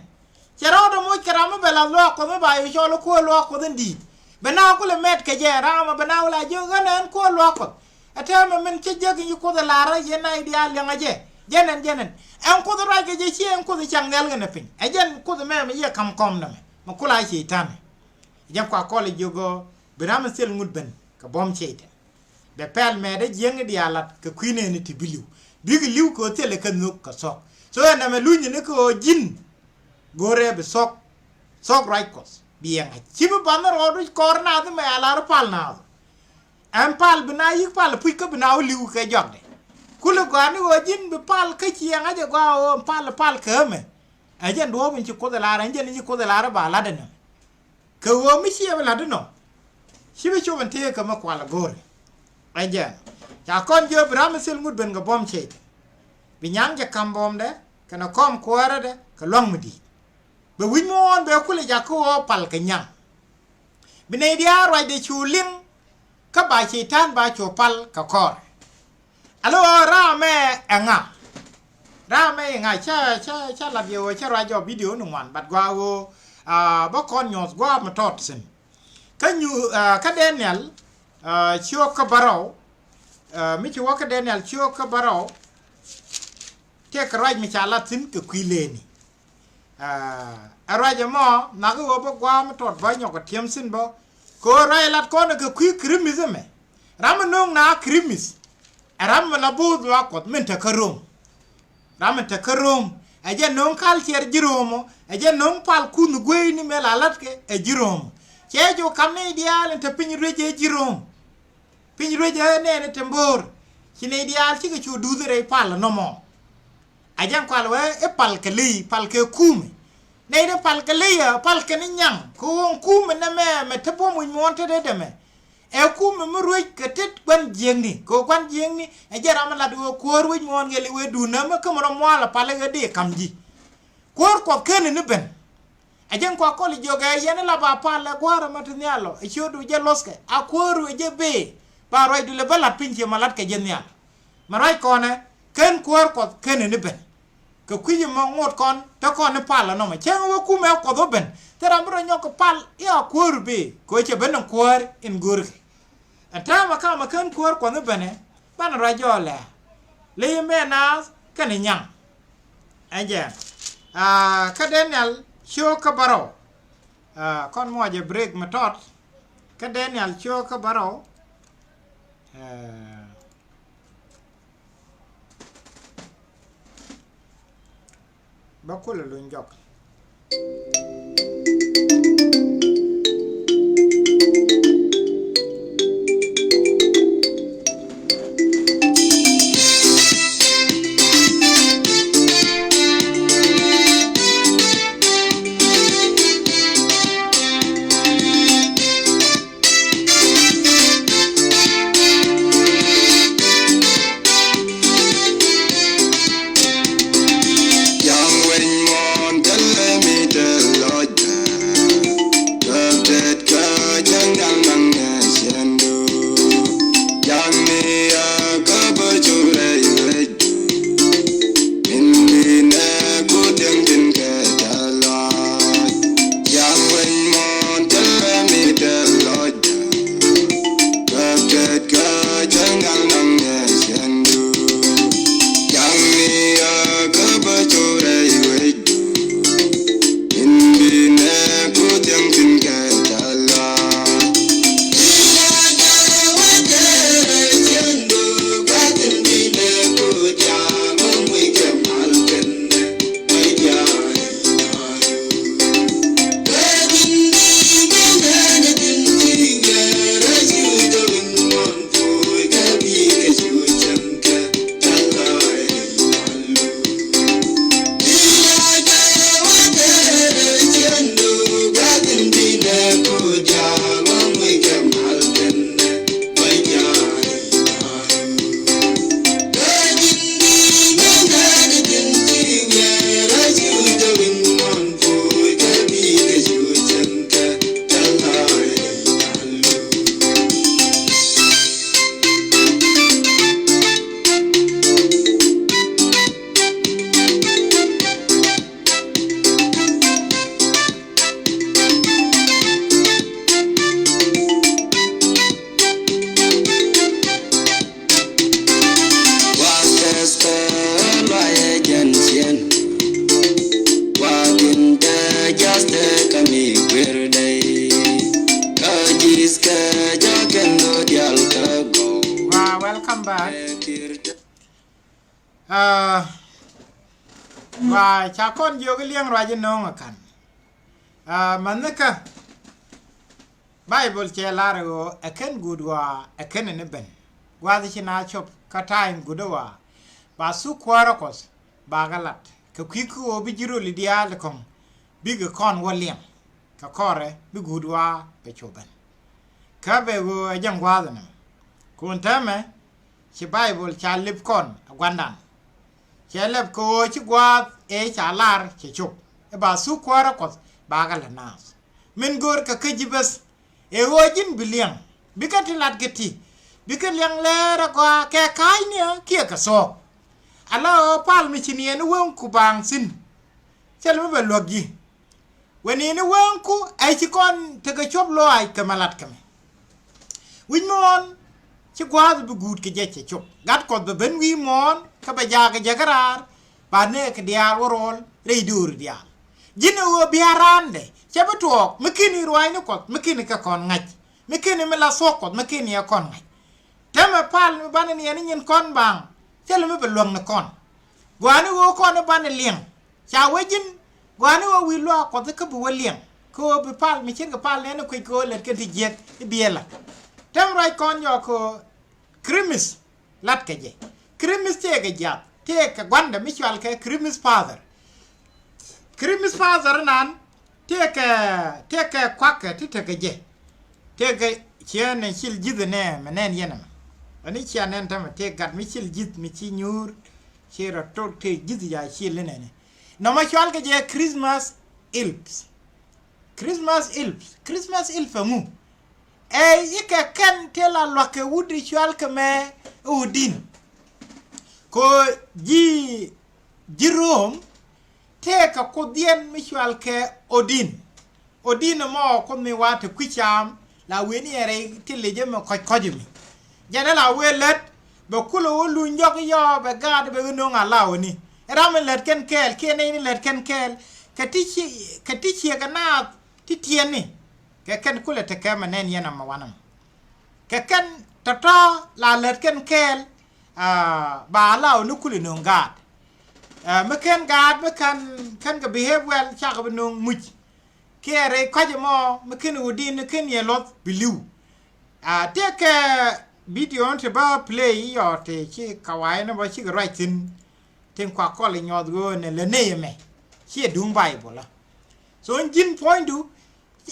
[SPEAKER 1] cero do mo kram bela lo ko me ba yo lo ko lo ko ndi bana ko le met ke je rama bana la jo ganan ko lo ko atama men ci jeg ni ko da lara ye nay diaal nga je jenen en ko da roi ke je ci en ko da changal ga na pin ajan ko da me ye kam kom na me ko la Cɛy-tan ajan ko le jogo Bram sel ngud ben ka bom Cɛy-tan be pel me de jeng dialat ka kwine ni tibiliu big liu ko tele ka nhök ka sok so na me lu ni ko jin gore be sok right kos bienga chibu banner odu korna de me ala pal na am pal bina yi pal pu ka bina liu ka jogde kulu gani o jin be pal ka chienga je go pal ka me ajen do bin ci ko de la ran je ni ko de la ba la de na ka wo mi sie la de no shibe chu ban te ka ma kwala gore ajen ya kon jo Bram sel ngud ben ga bom Cɛy-tan bi nyang ja kam bom de kana kom kwara de ka long mudi be win mon be kule ja ko pal ka nyang bi ne dia roi de chuling ka ba Cɛy-tan ba cho pal ka kor alo ra me nga cha la bio cha ra jo video no wan bat gwa wo ba kon nyos gwa ma tot sin ka nyu ka Daniel chio ka barau mi chi wa ka Daniel chio ka barau te ka raj mi cha la tin ka kwileni araja mo na go ba gwa ma tot ba nyok tiem sin bo ko rai lat ko na ka kwi krimis me ram nong na krimis ram la bu wa ko men ta karom ram ta karom aje nong kal tier jiromo aje nong pal kun gwe ni me la lat ke e jiromo chejo kamne diaal ta pin reje jirom pin reje ne tembor kine diaal ci ga chu dudere pal no mo ajan ko alwe e pal ke li pal ke kume ne de pal ke li pal ke ni nyang ko won kume na me te bo mu monte de me e kume mu ruj ke tet kwan jengni ko kwan jengni e jaram la do ko ruj mon ngeli we du na ma ko mo la pal ga de kamji ko ken ni ben ajen ko li joga yene la ba pal la gwara matnyalo e chodu je loske akoru je be ba roi du le balat pinche malat ke jenya marai kone ken ko ken ni ben ko kuyi mo ngot kon ta kon ni pal no ma chen wo ku me ko do ben tera mbro nyok pal ya koru be ko che ben ko in gur ata ma ka ma ken ko ni bene ban ra jole le me na kan nyang aje ka Daniel show ka baro kon mo je break ma tot ka Daniel show ka baro bakula lu njok và cha con nhiều cái liêng rồi trên nông ở cản mà nó cơ Bible che la rồi aken gudwa aken ne ben wa di na chop ka time gudwa ba su kwarakos ba galat ka kwiku obi jiro lidia le kon big con waliam ka kore bi gudwa be choban ka be go jangwa na kun tame ci Bible cha lip kon gwandan che lep ko ci gwa e cha lar ci chop e ba su kwarakos ba galat nas min gor ka kajibas e wojin biliang bikati lat geti bikan yang lera ko ke kainya kia ka so ala pal mi chini en won ku bang sin chel be logi weni ni won ku ai ci kon te ga chop lo ai kamalat kame win mon ci gwaz bu gut ke je chop gat ko be ben wi mon ka ba ja ga jagarar ba ne ke diaal worol rei dur diaal jino wo biarande Chabato, Makini Ruine Kot, Makini Kakon Nat, Makini Melasokot, Makini a con. Tama pal banani and con bang, tell him belong the con. Guanu will con a banalian. Chawajin, Guanu will lock what the cup william. Ko be pal, Michin pal and a quick go let get it yet, biela. Tam right con your co Crimis, Latkaje. Crimis take a jab, take a wonder, Michualke, Crimis father. Crimis father nan. Take quacker to take a jet. Take a chain and she'll give the name and then yenam. And each and then time take got Michel Jit Michi Nur, she a told take Jizia she linen. No much algae Christmas ilps. Christmas ilps. Christmas ilfamu. Ika can tell a lock a wood ritual me udin. Ko Jerome. Take a codian mutual care Odin. Odin more come me what a quick arm, la winnie till the gem of cojimi. Janela will let Bokulo Lunjok yaw, but God be no allow any. Ramen let can kill, can let can kill, Katichi ganat, Titiani. Kakan kulla te kama nen yana mawanam. Kakan tata la let can kill, ba allow nukuli no God. Mekan God mekan behave well chaka benung much kere kwaje mo mekan udin ken ye lot biliu take video on te ba play yo te chi kawai na ba chi right tin kwa kole nyod go ne le ne me chi dung Bible la so in point du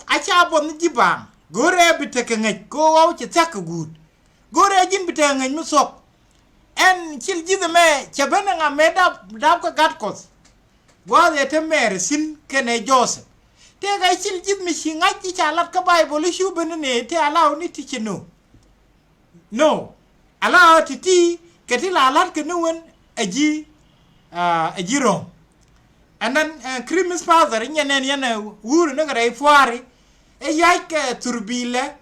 [SPEAKER 1] acha bon jibang gore biteke ngej go waw ci tak good gore jin biteke ngej mu sok en chil jide me chabana nga medap ko gatkos wale te mere sin kene Joseph te ga chil jid mi shi ngaji chalat ka Bible shu benene te alaw ni ti no alaw ti keti la lat ke nuwen aji rom and then Christmas father nyenen yana wuru na gare foari yake turbile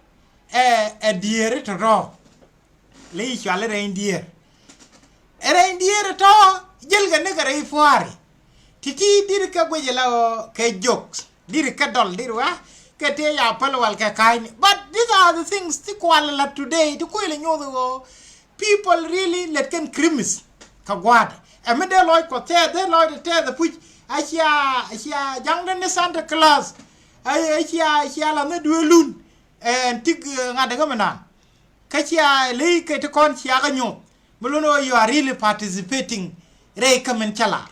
[SPEAKER 1] diere to ro le chale reindeer reindeer to jelga ne gare foari titi dir ka gwejela ke jokes dir ka dol dir wa ke te ya palwal ka kaini but these are the things ti kwala today to ko ile nyodo people really let can Christmas ka gwad amede loy ko te de loy te the puch asia jangden ne Santa Claus asia la me duelun en tig ngade gamana ka chia le ke te kon chia ga nyot mulono you are really participating re kamen chala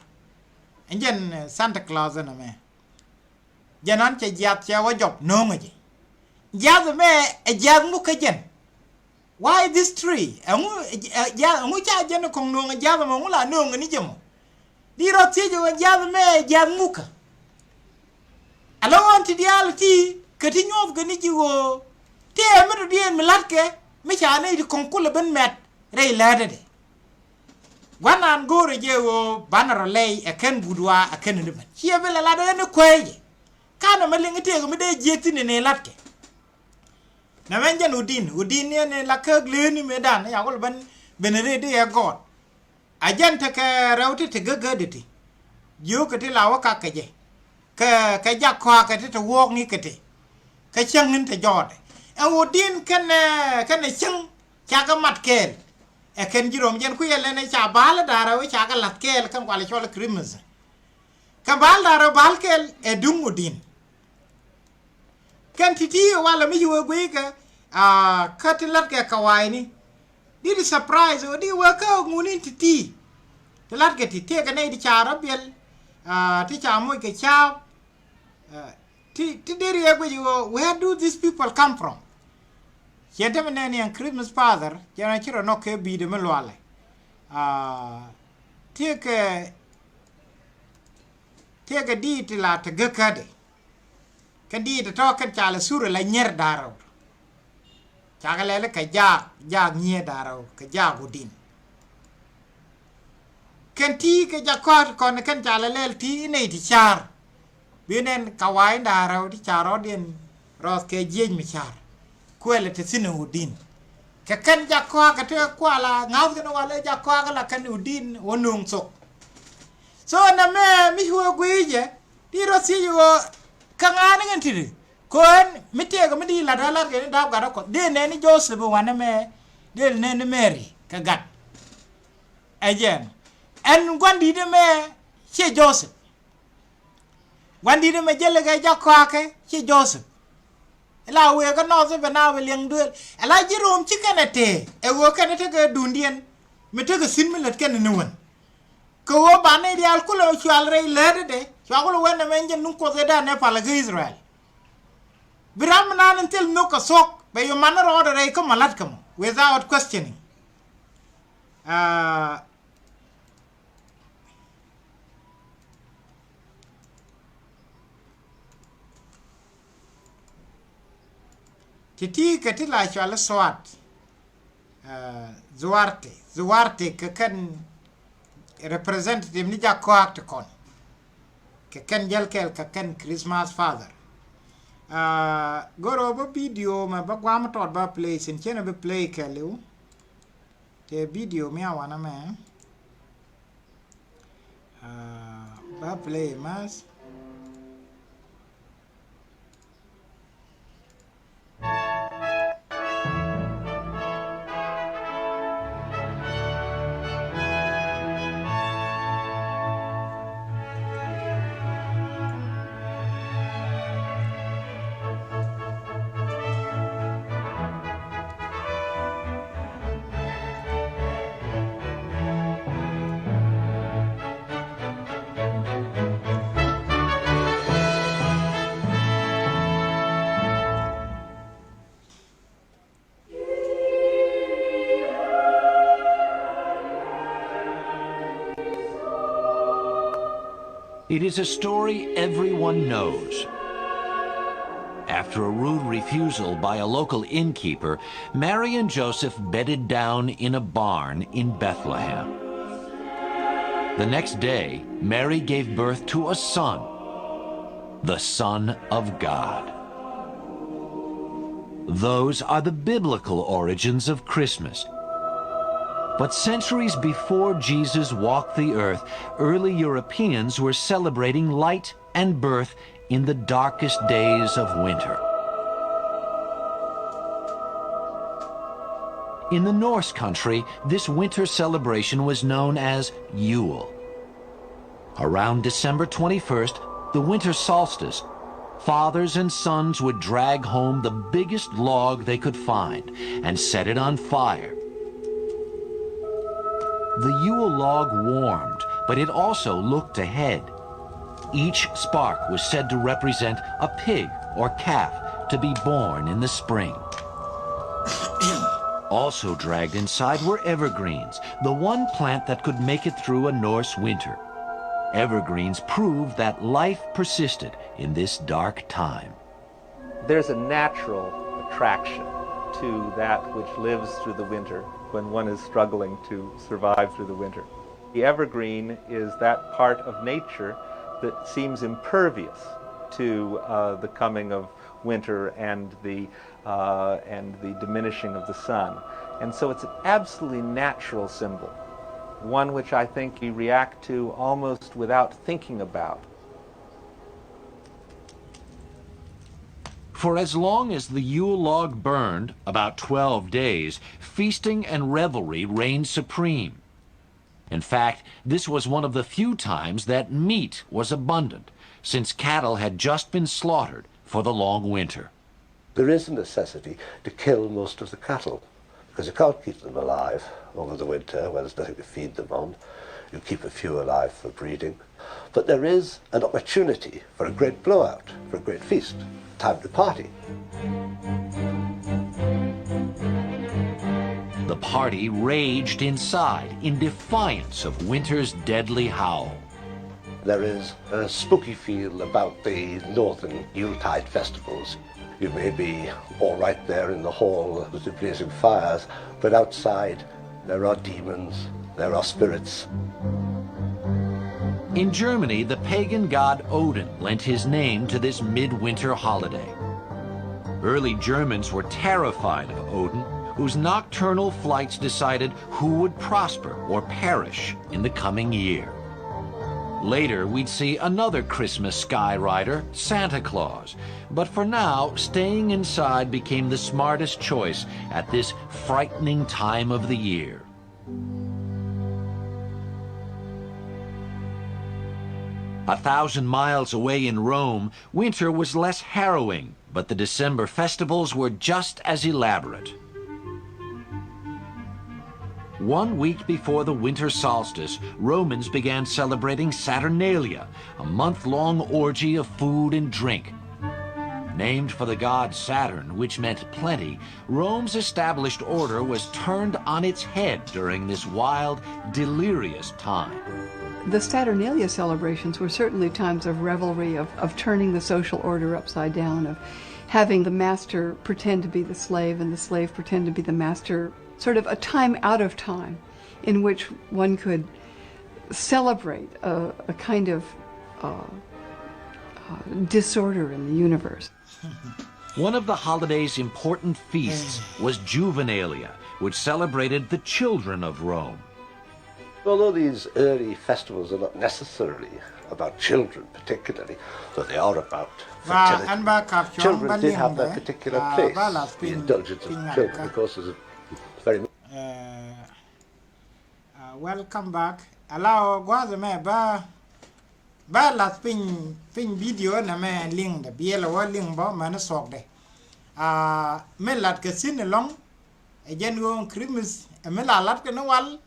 [SPEAKER 1] enjen Santa Claus na me janan che jat cha wa job no ngaji jat me jat mu ka jen why this tree amu cha jen ko no jat mo ngula no ngani jemo di roti jo jat me jat mu ka alo anti diality kati nyov gani jiwo te me di en milatke me cha ne di konkule ben met re lade de wanan gore jewo banara lay e ken budwa e ken ne ben chiebela la de ne kweje kana malingi tego me de jekti ne latke na menjan udin ne la kagleni medan ya gol ban benere de ya god ajanta ka rawti te gagaditi yo kati lawa ka kaje ka jakwa ka te wok ni kati ka changin te jode en udin kan chang chaka matkel ken jirom jen ku yele ne cha bal dara we cha ga lat kel kan kwale chol krimus ka bal dara bal kel e dungudin ken titi wala mi yo gwe ka katilat ke kawai ni di surprise o di waka ngunin titi telat ke titi ka nei di cha rabel ti cha mo ke cha ti deri e gwe where do these people come from yete meneni an Christmas father jana chiro no ke bi de melwale teke di ti la te gakade kan di te to kan chala sura la nyer daro chaga lele ka ja nye daro ka ja gudin kan ti ke ja kon kan chala lele ti nei ti char binen kawai daro ti charo den ros ke jej mi char kuele te sinu udin ka kan ja ka te kwala ngaw no wala ja ka la kan udin wonung sok so na me mi huwa gwije di ro si yo kangani ngentiri kon mitego midi la dala ke da ga ko de ne ni Joseph wana me de ne ni Mary ka gat ajen en gondi de me che Joseph gondi de me jele ga ja ke che Joseph la we ga no se bana we leng duel la jirom chikanete e wo kanete ga dundien mitego sinmilet ken ne won ko wo bane diaal kulo chwal re lede de chwagulo wenne menje nun ko da ne pala ga Israel biram nan tel no ka sok be yo manaro order re ko malat kam without questioning titi katila chwal swat zuwarte ka kan representative ni ja koakte kon ke ken jelkel ka ken Christmas father goro ba video ma ba gwam tot ba play sin chena be play kelu te video mi awana me ba play mas
[SPEAKER 2] It is a story everyone knows. After a rude refusal by a local innkeeper, Mary and Joseph bedded down in a barn in Bethlehem. The next day, Mary gave birth to a son, the Son of God. Those are the biblical origins of Christmas. But centuries before Jesus walked the earth, early Europeans were celebrating light and birth in the darkest days of winter. In the Norse country, this winter celebration was known as Yule. Around December 21st, the winter solstice, fathers and sons would drag home the biggest log they could find and set it on fire. The Yule log warmed, but it also looked ahead. Each spark was said to represent a pig or calf to be born in the spring. Also dragged inside were evergreens, the one plant that could make it through a Norse winter. Evergreens proved that life persisted in this dark time.
[SPEAKER 3] There's a natural attraction to that which lives through the winter when one is struggling to survive through the winter. The evergreen is that part of nature that seems impervious to the coming of winter and the diminishing of the sun. And so it's an absolutely natural symbol, one which I think we react to almost without thinking about.
[SPEAKER 2] For as long as the Yule log burned, about 12 days, feasting and revelry reigned supreme. In fact, this was one of the few times that meat was abundant, since cattle had just been slaughtered for the long winter.
[SPEAKER 4] There is a necessity to kill most of the cattle, because you can't keep them alive over the winter when there's nothing to feed them on. You keep a few alive for breeding. But there is an opportunity for a great blowout, for a great feast, time to party.
[SPEAKER 2] The party raged inside in defiance of winter's deadly howl.
[SPEAKER 4] There is a spooky feel about the northern Yuletide festivals. You may be all right there in the hall with the blazing fires, but outside there are demons, there are spirits.
[SPEAKER 2] In Germany, the pagan god Odin lent his name to this midwinter holiday. Early Germans were terrified of Odin, whose nocturnal flights decided who would prosper or perish in the coming year. Later, we'd see another Christmas sky rider, Santa Claus. But for now, staying inside became the smartest choice at this frightening time of the year. 1,000 miles away in Rome, winter was less harrowing, but the December festivals were just as elaborate. 1 week before the winter solstice, Romans began celebrating Saturnalia, a month-long orgy of food and drink. Named for the god Saturn, which meant plenty, Rome's established order was turned on its head during this wild, delirious time.
[SPEAKER 5] The Saturnalia celebrations were certainly times of revelry, of turning the social order upside down, of having the master pretend to be the slave and the slave pretend to be the master, sort of a time out of time in which one could celebrate a kind of disorder in the universe.
[SPEAKER 2] One of the holiday's important feasts was Juvenalia, which celebrated the children of Rome.
[SPEAKER 4] Although these early festivals are not necessarily about children particularly, though they are about fertility, children did have their particular place. The indulgence of children, of course, is very much.
[SPEAKER 1] Welcome back. Allow guarda me ba las pin video na me link da biela wa link ba mana sok de. Me lat ke sin long e jen go Christmas me la lat ke no wal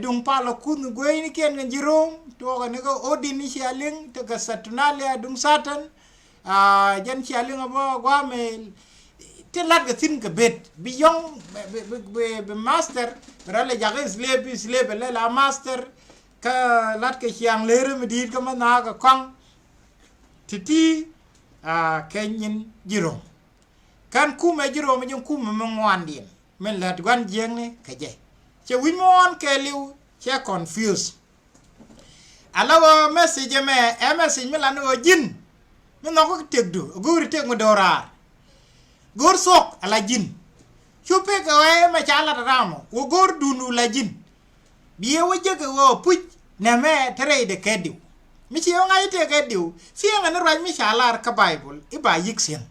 [SPEAKER 1] dung pa lo kun go ni ken ngan jirom to ga ne go Odin ni shaling to ga Saturnalia dung Satan jen shaling ba gwa me te lat ga sin ka bet biyong be master rale jaga slave le la master ka lat ke chiang lere me dit ka mana ka kong titi kenyin jirom kan kuma jirom jong kuma ŋuan din men lat gwan jiäkni ka je che wimon ke liu che confused alawa message me message me lan o jin me no ko tegdu gori teg mo dora gor sok ala jin chupe ka we ma chala ramo wo gor dunu la jin biye wo je ka wo puj na me tere de kediu mi chi ngai te kediu fi nga na raj mi chala ka bible iba yiksen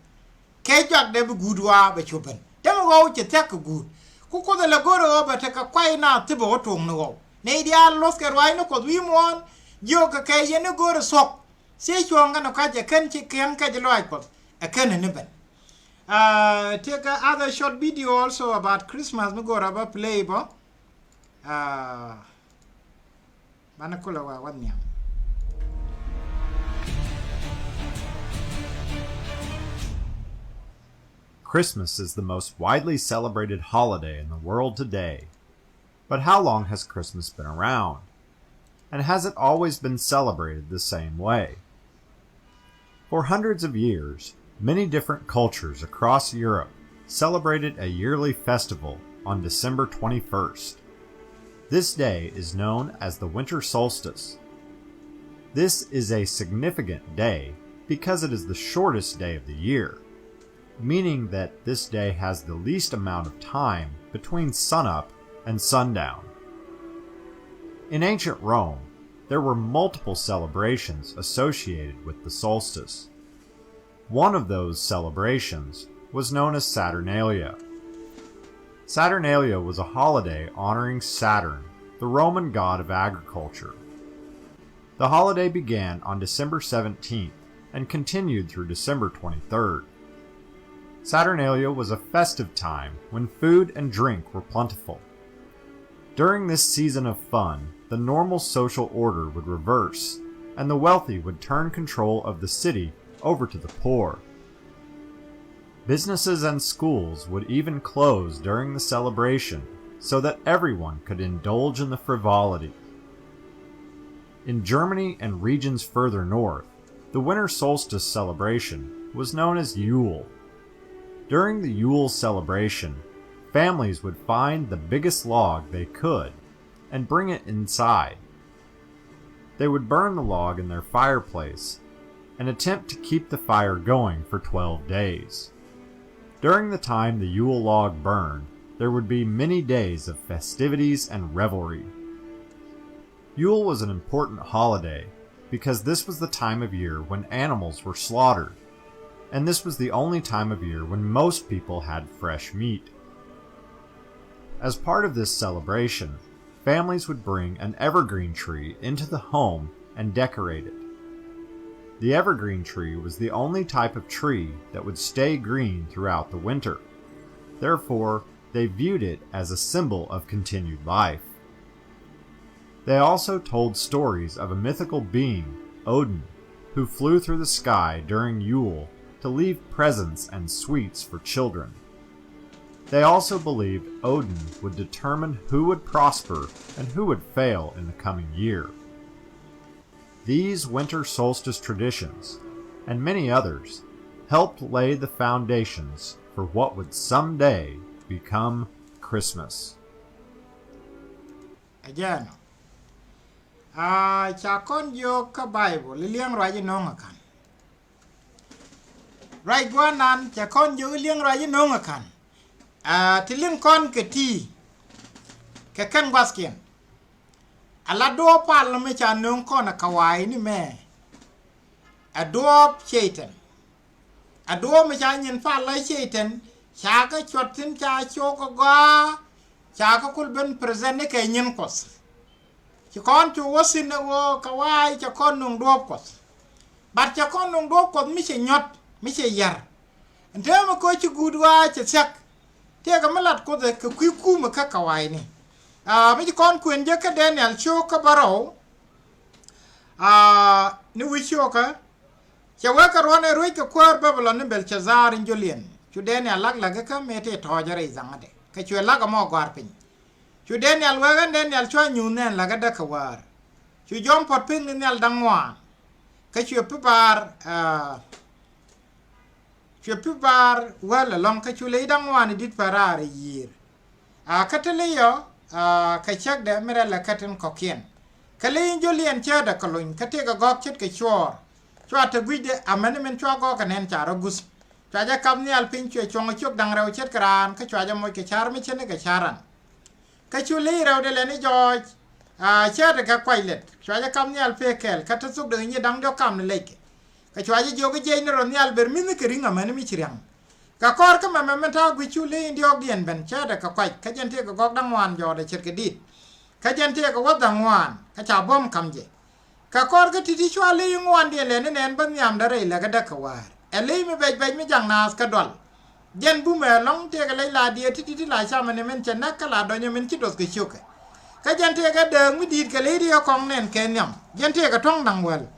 [SPEAKER 1] ke jak de gudwa ba chupen dem wo che tek gud ku ko de la goro ba te ka kwai na te bo tong no ne diaal los ke rwai no ko wi mon yo ka ke ye ne goro sok se chonga no ka je ken chi ken ka je loi ko a ken ne ben take a other short video also about Christmas me goro ba play bo manakula wa wadnya.
[SPEAKER 6] Christmas is the most widely celebrated holiday in the world today. But how long has Christmas been around? And has it always been celebrated the same way? For hundreds of years, many different cultures across Europe celebrated a yearly festival on December 21st. This day is known as the winter solstice. This is a significant day because it is the shortest day of the year, meaning that this day has the least amount of time between sunup and sundown. In ancient Rome, there were multiple celebrations associated with the solstice. One of those celebrations was known as Saturnalia. Saturnalia was a holiday honoring Saturn, the Roman god of agriculture. The holiday began on December 17th and continued through December 23rd. Saturnalia was a festive time when food and drink were plentiful. During this season of fun, the normal social order would reverse, and the wealthy would turn control of the city over to the poor. Businesses and schools would even close during the celebration so that everyone could indulge in the frivolity. In Germany and regions further north, the winter solstice celebration was known as Yule. During the Yule celebration, families would find the biggest log they could and bring it inside. They would burn the log in their fireplace and attempt to keep the fire going for 12 days. During the time the Yule log burned, there would be many days of festivities and revelry. Yule was an important holiday because this was the time of year when animals were slaughtered, and this was the only time of year when most people had fresh meat. As part of this celebration, families would bring an evergreen tree into the home and decorate it. The evergreen tree was the only type of tree that would stay green throughout the winter. Therefore, they viewed it as a symbol of continued life. They also told stories of a mythical being, Odin, who flew through the sky during Yule to leave presents and sweets for children. They also believed Odin would determine who would prosper and who would fail in the coming year. These winter solstice traditions, and many others, helped lay the foundations for what would someday become Christmas.
[SPEAKER 1] Again, chakon yo ka Bible liang raji nongakan. Right one nan chakon yo liang raji nongakan. Tiling kon ke ti ke kan waskien. Ala do pal me cha nong kon kawai ni me. Ado Cɛy-tan. Ado me cha nyin fa la Cɛy-tan. Cha ka chotin cha choko ga. Cha ka kul ben present ne ke nyin kos. Chi kon chu wasin wo kawai cha kon nong do kos. Bat cha kon nong do kos mi che nyot, mi che yar. Ntema ko chi gudwa cha sak. Tia ka malat ko de ka ku ma ka kawai ni. Mi kon kuen je ka Daniel cho ka baro. Ni wi cho ka. Cha wa ka ron e roi ka kwar Babylon ne Belshazzar in Julian. Chu Daniel lag ka mete to jare zangade. Ka chu lag mo gwar pin. Chu Daniel wa ga Daniel cho nyuuthni lag da ka war. Chu jom pot pin ni al dangwan. Ka chu pi bar Chupibar wala long ka chule dang wan dit parar yir. Kataleyo ka chak de mera la katen kokien. Kale Julian cha da kolon ka te ga gok chet ka chor. Chwa ta guide amane men chwa go ka nen charo gus. Chwa ja kam ni al pin chwe chong chok dang raw chet kran ka chwa ja moy ke char mi chene ka charan. Ka chule raw de le ni George cha da ka kwailet. Chwa ja kam ni al pekel ka ta suk de ni dang do kam ni leke. Ka chwa ji jogo je ni ron yal ber min ke ringa man mi chiriang ka kor ka ma ta gu chu le ndi og dien ben cha da ka kwai ka jente ka gok dang wan jo da chet ke dit ka jente ka wa dang wan ka cha bom kam je ka kor ka titi chwa le ŋuan de le nen ban yam da re la ga da ka war ele mi be mi jang nas ka dol jen bu me long te ka le la die titi la cha man men chen na ka la do nyen chi dos ke chuka ka jente ka de mi dit ka le ri kong nen ke nyam jente ka tong dang wel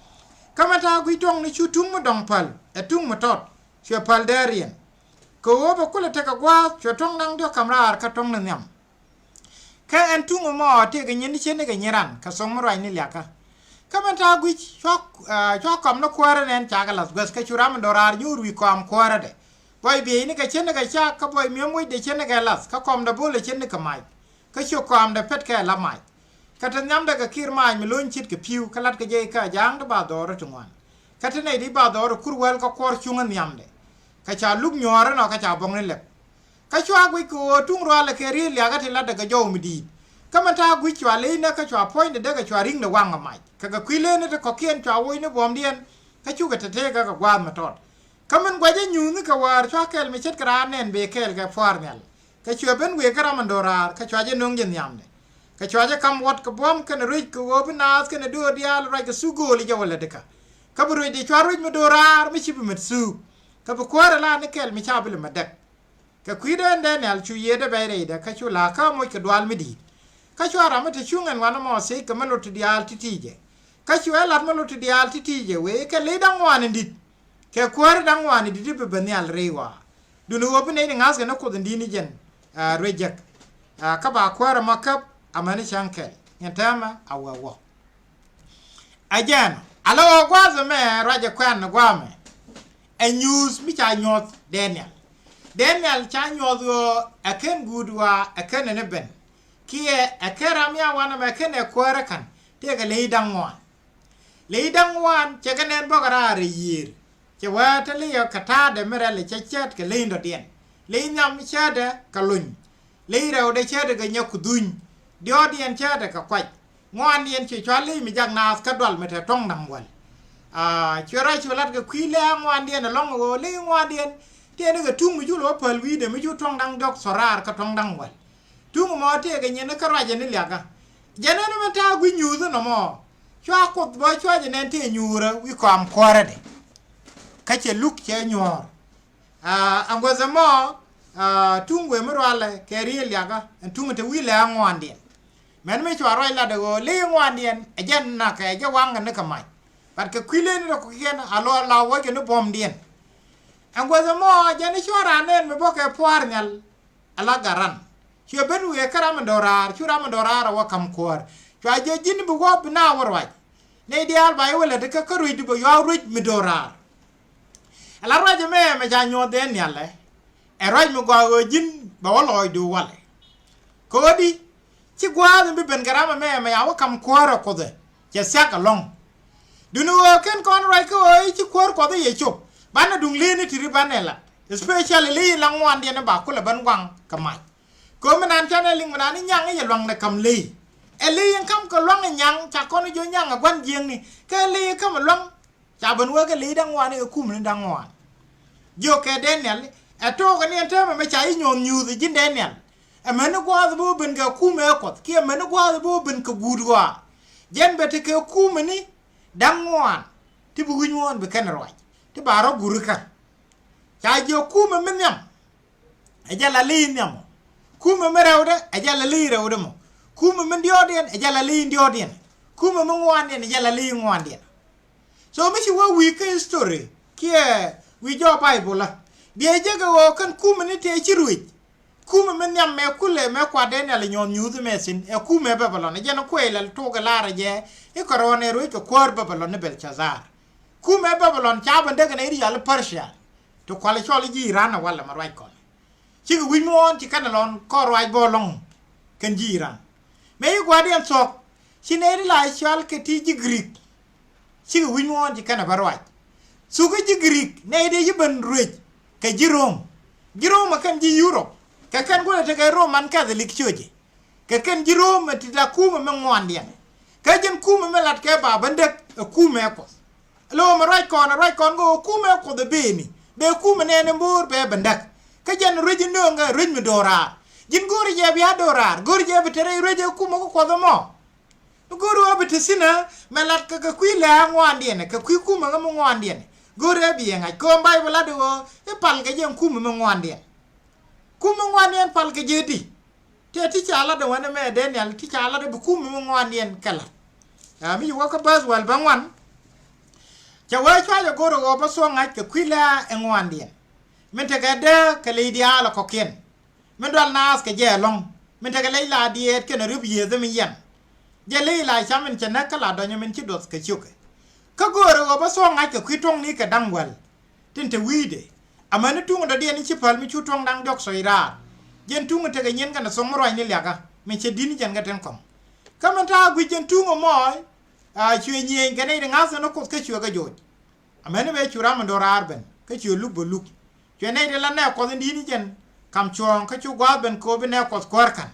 [SPEAKER 1] Kamata guitong ni chutung mo dong pal, etung mo tot, siya pal darien. Ko oba kula teka gwa, siya tong nang dio kamrar ka tong na nyam. Ka entung mo te ganyan ni chene ganyaran, ka song mo rai ni liaka. Kamata guit, siya kam no kwara nen chaka las gwas ka churam dorar nyurwi kam kwara de. Boy bi ni ka chene ka chak, ka boy miyomoy de chene ka las, ka kom da bole chene ka mai. Ka siya kam da pet ka la mai. Kata nyam da ka kir mai mi lon chit ka piu kalat ka je ka jang da ba doro tungwan kata nei di ba doro kurwel ka kor chungan nyam de ka cha luk nyora no ka cha bong ne lek ka chwa gui ko tung ro la ke ri ya ka tila da ka jo mi di ka man ta gui chwa le na ka chwa point da ka chwa ring da wang mai ka ka kwile ne ta ko kien chwa woi ne bom dien ka chu ka te ka gwa ma tot kamen gwaje nyuuthni ka war chwa kel mi chet kra nen be kel ka fornel ka chwa ben we kra man dorar ka chwa je nong jen yamne ka chwa je kam wat ka bom kan rich ko obi naath kan do diaal ra ka sugo li jawala de ka bru di chwa rich mi dorar mi chibi mit su ka bu kwara la ne kel mi chabil madak ka kwiden den al chu yede bayre da ka chu la ka mo ka dwal mi di ka chwa ra mate chungen wana mo se ka malo to diaal titije ka chwa la malo to diaal titije we ka le dang wan ndit ke kwara dang wan di be ben al rewa dunu obi ne ngas ga na ko ndini jen rejek ka ba kwara makap amani shankel nyantama awawo ajan alo gwazo me raje kwan gwame a news mi cha nyuuth Daniel cha nyuuth yo aken gudwa aken ne ben kie akera mi awana me ken e kwara kan te ga leidang wan che ganen bogara re yir che wata le yo kata de merele che chat ke leindo dien le nyam chada kalun le raw de chada ga nyakuduny dio dien chada ka kwaj ŋuan dien che chwali mi jak naath ka dwal mete tong nang wal chwera chwalat ga kwile ŋuan dien long go le ŋuan dien tiene ga tung mi julo pal wi de mi ju tong dang dok sorar ka tong dang wal tung mo te ga nyene ka raje ni laga janene meta gwi nyuuthni no mo chwa ko bo chwa jenen te nyura wi kam kore de ka che luk che nyor angoza mo tung we mrwale ke ri laga tung te wi le ŋuan dien men me chwa roi la de go le ŋuan dien ajen na ka je wanga ne ka mai par ke kwile ni ko ken alo la wo ke no bom dien angoza mo jani chora nen me boke poarnyal ala garan chwe ben we karam dorar chura dorar wa kam kor chwa je jin bu go bna warwa ne dial ba wala de ka karu di bo yo ruj mi dorar ala raje me ja nyo den yalle e roj mi go jin ba wolo du wale kodi ci gwa bi ben garama me ya wa kam kor ko de je sak long dunu ken kon roi ko ci kor ko de ye chop bana dung leni tiri banela especially li lang wan dia na ba ko la ban wang kamai ko manan channeling manan nyang ye long na kam li e li yang kam ko long nyang cha ko no jo nyang gwan jing ni ke li kam long cha ban wa ke li dang wan e kum ni dang wan jo ke denel e to ko ni ta me cha nyon nyu di jin denel e men ko az bo ben ga kum e ko ke men ko az bo ben ko gudwa jen bete ke kum ni dang wan ti bu nyon be ken roi ti baro gurika cha jo kuma menyam ajala li nyam kuma merewde ajala li rewde mo kuma men diodien ajala li diodien kuma mo ngwandien ajala li ngwandien so mi ci wo wi ke story kie wi jo bible la die jega wo kan kuma ni te ci ruj kuma menyam me kule me kwa denel nyon nyuuthni mesin e kuma babylon e jeno kwelal to ga lara je e korone ruj ko kor babylon ne belchazar kuma babylon chaba ndega na iri yal persia to kwale chole ji iran wala marwai kon chigi wimon ti kanalon korwai bolong kan ji iran me yu gwadian sok chineri la chal ke ti ji greek chigi wimon ti kana barwai suga ji greek ne de ji ban ruj ka ji rom kan ji europe ka kan gole te ka roman catholic church ka kan ji rom ti la kuma me ngwandian ka jen kuma me lat ke ba bandek kuma ko lo ma right kon go kume ko de beni be kume ne mbur be bandak ka jan reji no nga reji mi dora jin gori je bi adora gori je be tere reji kume ko do mo gori obi tesina melat ka kwila ngwandien ka kwi kume nga mo ngwandien gori bi nga ko mbay wala do e pal ga jen kume mo ngwandien pal ga jeti te ti chala do wana me den yal ti chala do kume mo ngwandien kala mi wo ka bas wal bangwan cha wa chwa yo goro go baso ngai ke kwila engwandien mente ga de ke le diaal ko ken men dal nas ke je long mente ga le la diet ke na rubiye de mi yan je le la chamen che na kala do nyamen chi dos ke chuke ka goro go baso ngai ke kwitong ni ke dangwal tinte wide amane tungo do de ni chi pal mi chu tong dang dok so ira jen tungo te ga nyen kana so moro ni laga me che dini jan ga ten kom kamanta gwi jen tungo moy chwe nyen gane de ngasa no ko ke chwe ga joj amene be chura mando rarben ke chwe luk bo luk chwe ne de la ne ko ndi ni jen kam chong ka chu gwa ben ko be ne ko korkan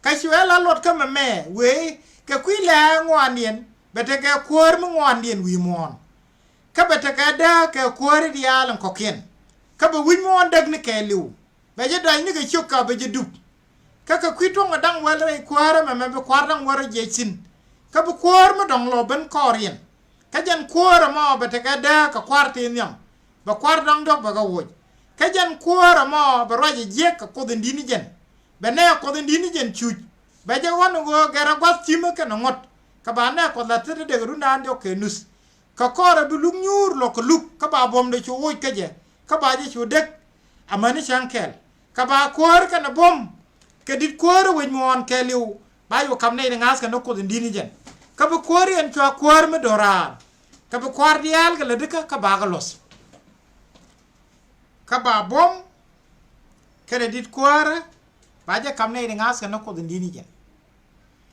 [SPEAKER 1] ka chwe la lot ka me we ke kwi la ngwanien bete ke kor mo ngwanien wi mon ka bete ka da ka kuori diaal ko ken ka be win mo dag ni ke liu be je dai ni ke chuka be je dup ka kwito ngadang wala kuara me be kwardang wara je sin ka be kuor mo dong lo ben korien ka jan kuora mo bete ka da ka kwarte nyam ba kwardang dok ba ga woj ka jan kuora mo be roje je ka ko den dini jen be ne ko den dini jen chuj be je wonu go gara gwas chima ka ngot ka ba ne ko la tede de runda ando ke nus ka kora bi luk nyur lo ko luk ka ba bom de chu woj ka je ka ba je chu dek amani chankel ka ba kuor ka na bom ka dit kuor wen mon ke liu ba yo kam ne ngas ka no ko den dini jen ka bu kuor en chwa kuor me dora ka bu kuor dial ka le de ka ba ga los ka ba bom ka dit kuor ba je kam ne ngas ka no ko den dini jen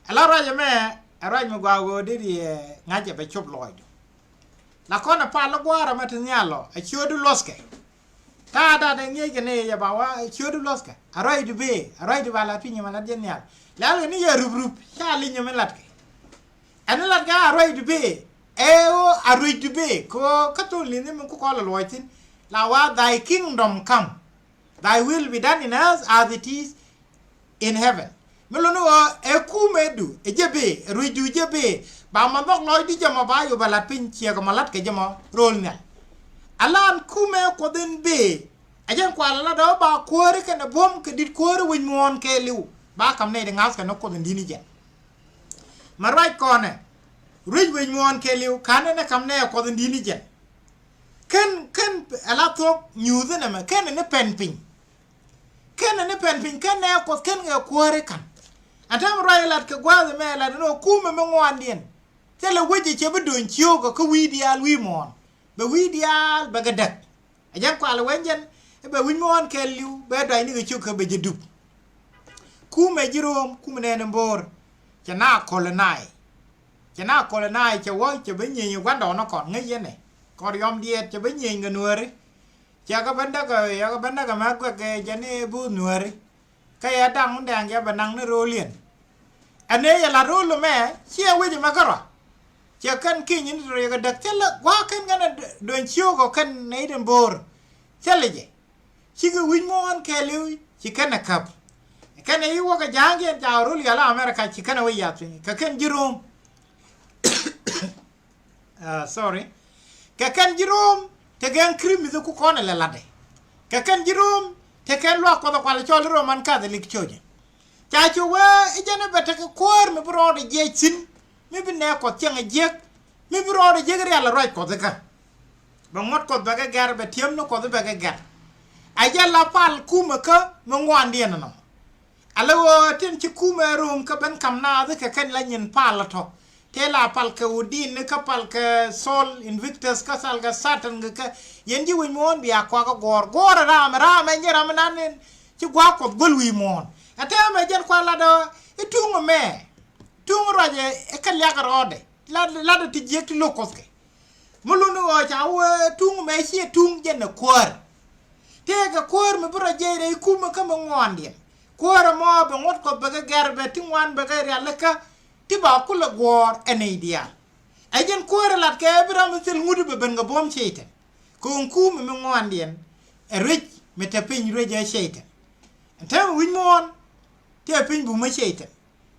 [SPEAKER 1] ala ra je me ara me gwa go de ngaje be chop loid la kona pa la gwara matanyalo a chiodu loske ta da de nge ne ya ba wa chiodu loske arai du be arai du bala pinya mala jenya la ni ya rub ya li nyame latke an lat ga arai du be o arai du be ko kato li ne mun ko la loitin la wa thy kingdom come thy will be done in earth as it is in heaven melono e kumedu e jebe ruju jebe ba ma bok loy di jama ba yo bala pin chia ko malat ke jama rol ne alan kume ko den be ajan ko ala do ba kore ke na bom ke dit kore win mon ke liu ba kam ne de ngas ka no ko den dini je marai ko ne ruj win mon ke liu kan ne kam ne ko den dini je ken ala to nyuuthni me ken ne pen pin ken ne pen pin ken ne ko ken e kore kan atam rai lat ke gwa me la no kume me ŋuan dien tele weje che be don chio ko wi dial wi mon be wi dial be gadak ajan ko ala wenjen be wi mon ke liu be dai ni ke chuka be jedup kume jirom kume ne mbor chana kolonai che wo che be nyi gwa do no kon ngi ne ko yom diet che be nyi nganure cha ka benda ka ma ko ke jane bu nuare ka ya dang dang ya banang ne rolien ane ya la rolo me che weje magara che kan kin ni ro ga dak tela wa kan ngana don chio ko kan ne den bor teleje chi ga win mon ke liu chi kan na kap kan e wo ga jange ja rolo ya la america chi kan we ya tin ka kan jirum sorry ka kan jirum te gan krimi ku kona la lade ka kan jirum te kan lo ko ko la chol ro man ka de lik choje cha chu we e jana beta ko kor me bro de je sin me bi ne ko tianga je me bro de je ga la roi ko de ka ba ngot ko ba ga gar be tiem no ko de ba ga gar a ja la pal kuma ka mo ngwan dien no ala wo tin ci kuma rum ka ben kam na de ka kan la nyin pal to te la pal ka udin ne ka pal ka sol invictus ka sal ga satan ga yenji wi mon bi akwa ka gor ra me nyira me nan ci gwa ko gol wi mon ata me jen kwa la do itungo me tungo roje e kan ya ga rode la do ti jekti lokoske mulunu o cha wo tungo me chi tung jen kor te ga kor me bro je re kuma ka mo ngondien kor mo be ngot ko be ga garbe tingwan be ga ya leka ti ba kula gor ene dia ajen kor lat ke bram sil ngudu be ben ga bom cheite ko kuma me ngondien e rich me te pin reje cheite ntem win mon te pin bu ma cheite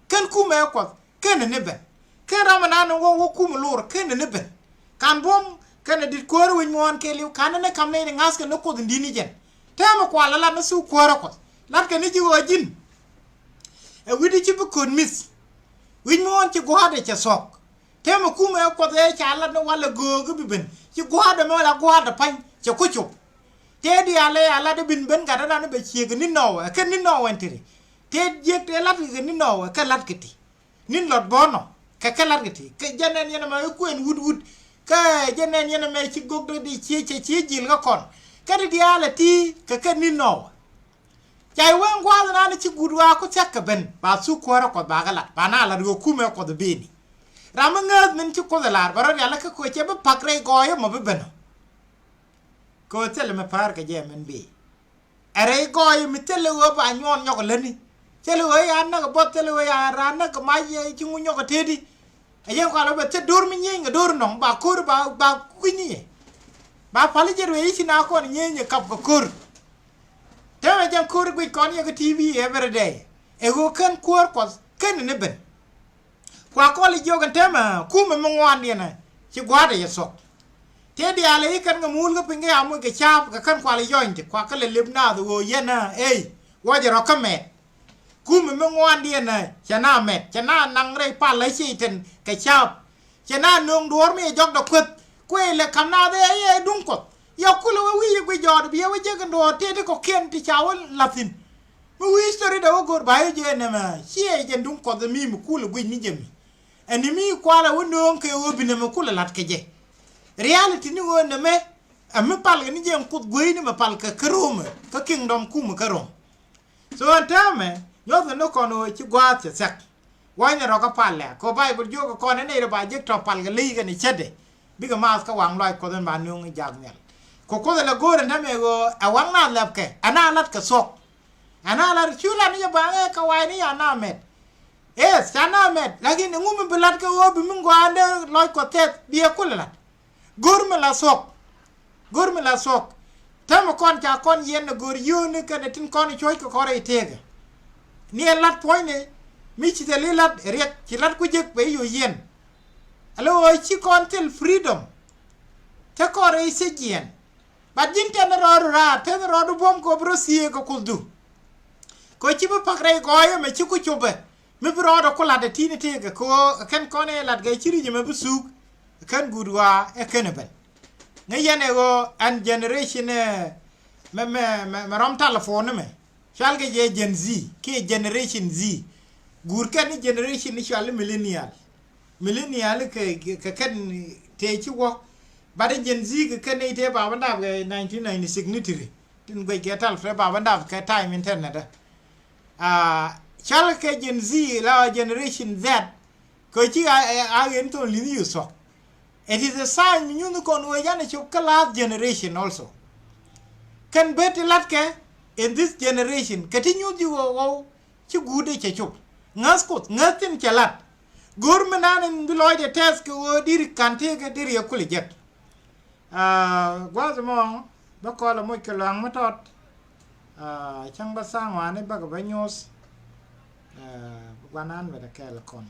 [SPEAKER 1] kan kuma ko ken ne ben kan ramana no wo kuma lor ken ne ben kan bom kan dit kor win mon ke liu kan ne kam ne ngas ka no ko dini jen tem ko ala na su kor ko lat ka ni ji wajin e widi ci bu kon mis win mon ci goade ci sok tem kuma ko de ci ala no wala gogo bi ben ci goade mo la goade pan ci ko ci te di ala de bin ben ga da na be ci ni no ken ni no wentiri te je te lat ni no ka lat kiti nin lot bono ka lat kiti ka janen yana ma ko en wud ka janen yana me ci gogdo di ci jil ga kon ka di ala ti ka ken ni no jay wen gwa na ni ci gudwa ko takka ben ba su ko ra ko ba ga lat ba na la go kume ko de beni ram ngat min ci ko la baro ya la ka ko ce ba pakre go yo mo be ben ko tele me par ka je men bi are go yo mi tele wo ba nyon nyoko leni tele wo ya na ko tele wo ya ra na ko ma ye ci ngu nyoko tedi ayen ko ala be te dor mi nyi nga dor no ba ko ba ku ni ba pali je we chi na kon nye kap ko kur te me jam kur gwi kon ye TV every day e go kan kur ko kan ne ben kwa ko li jogan tema ku me ŋuan dia na chi gwa de so te diaal yi kan ngamul ga pinge amu ke chap ka kan kwa li join kwa ka le libna do yena wa je ro ka me ku me ŋuan dia na chana met chana nang re pa le chi ten ke chap chana nung dor mi jok do kut ku le kamna de ye dung ko ya ku le wi gwi jod bi we je kan do te ko ken ti chawal lapin mu wi story da go ba ye je na ma chi je dung ko de mi mu ku le gwi ni je mi enimi kwala wono ke obi ne me ku le lat ke je reality ni go na me am pal ni je ko gwi ni me pal ka karum ka kingdom ku mu karum so antame yo no kono chi gwa che sak wa ne ro ka pal le ko bible jo ko ne ne ba je to pal ga li ga ni chede bi ga mas ka wang loi ko den ba nu ngi jag nel ko la go ren me go a wang na lap ke ana lat ka sok ana lat chula ni ba ka wa ni ana met sana met lagi ni ngum belat ka obi mungo ande loi ko tet bi ko la gor me la sok tam kon ja kon yen gor yu ni ka ne tin kon choy ko re tege ni lat poine mi ci de lat rek ci lat ku jek be yu yen alo ci kon tel freedom te ko re se gien ba jinte na ro ra te ro bom ko bro sie ko kuldu ko ci ba pakre ko yo me ci ku chobe me bro do ko la de tini tege ko ken kone lat ga ci ri me bu suk kan gudwa e ken ben ne yene go an generation me rom telephone me shal ge je gen z ke generation z gur kan generation ni shal millennial ke kan te ci wo ba de gen z ke kan te ba banda 1996 nitri tin go ge tal fre ba banda ke time internet shal ke gen z la generation z ko ci a yen to li yu so it is a sign you no kon we jana chu class generation also can bet latke in this generation continue di wo ci gude ci chu ngas ko ngatin ci lat gor menan bi loy de test ko dir kante ga dir ya kuli jet gwazo mo ba ko la mo ke lang ma tot chang ba sang wa ne ba ga ba nyos gwanan ba da ke la kon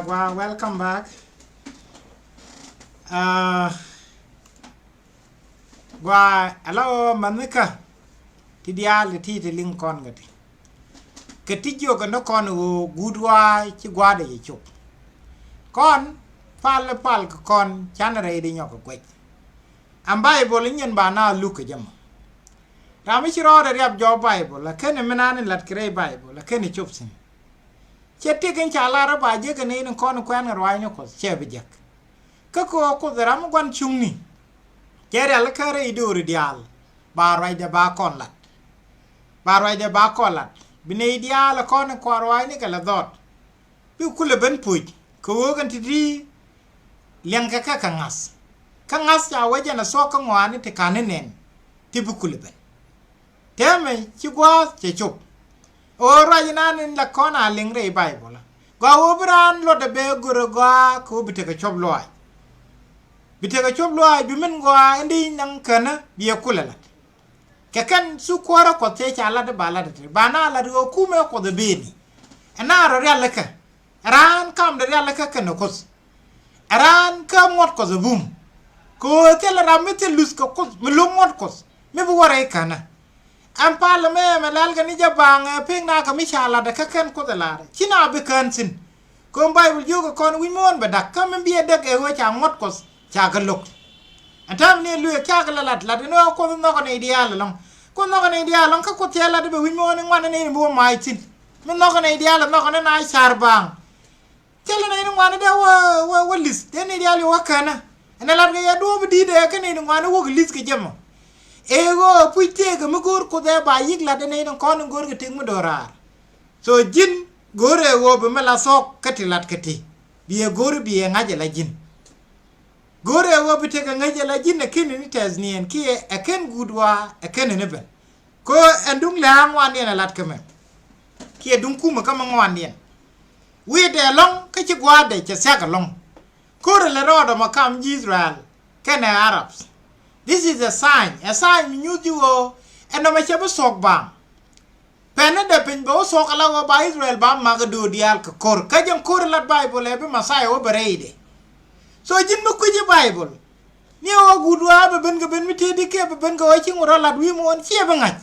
[SPEAKER 1] Well, welcome back. Hello, Manika. Diaal ti link con gati. Ketijyo kan con go goodwa chi gwade ye chop. Con pal con chanare de nyok kwet. Am Bible nyen ba na look jam. Rami chiro de yap jo Bible la ken menane lat kre Bible la ken chopsin. Chete kan chala ra ba je kan ne con kwan rwai no ko chebe jak. Ka ko dram gwan chungni. Kere al kare idur dial. Ba rwai de ba kon lat. Ba rwai de ba kon lat. Bine dial kon ko rwai ni kala dot. Bi kule ben puj. Ko gan ti liang ka kangas. Kangas ya waje na so ka ngwani te kanenen. Ti bu kule ben. Teme chi gwa che chop. Ora yinan la kona lingre Bible. Gwa obran lo de be guru gwa ko bite ka chop loai. Bite ka chop loai bi men gwa indi nang kana bi kulala. Kakan su kwara ko te chala de bala de bana la do kume ko de beni. Ana ro ya laka. Ran kam de ya laka kana kos. Ran kam ngot ko de bum. Ko te la ramete lus ko kos me lo ngot kos. Me bu wara kana. Am parlement melal gani jabang ping na kami chala da kakan ko da lar kina be kansin ko Bible jogo kon wi mon ba dak kam bi dak e ho cha ngot ko cha galok atam ne lu cha galat la no ko no ko ne dial long ko no ko ne dial long ka ko tela de wi mon ngwan ne bo mai tin min no ko ne dial no ko ne na char bang tela ne ngwan de wa list de ne dial wa kana ene lar ga ya do bi de ka ne ngwan wo list ke jamo ego puite ga mugor ko de ba yigla de ne kon ngor ga ting mudorar so jin gore wo be mala sok katilat kati biye gore biye ngaje la jin gore wo be te ga ngaje la jin ne kin ni tasnien ki e ken gudwa e ken ne ben ko endung la ngwan ne lat kemen ki dun kuma kama ngwan ne we de long ka ci gwa de ci saka long ko le rodo makam Israel ken Arabs. This is a sign nyuuthni and no chebe sok bang. Pene de pin bo sok ala ba Israel ba magado dial ka kor ka jam kor la Bible e be masai o bereide. So jin mo ku Bible. Ni o gudwa be ben ga ben mi te dike be ben ga wa chi ngoro la wi mo on chi be ngaj.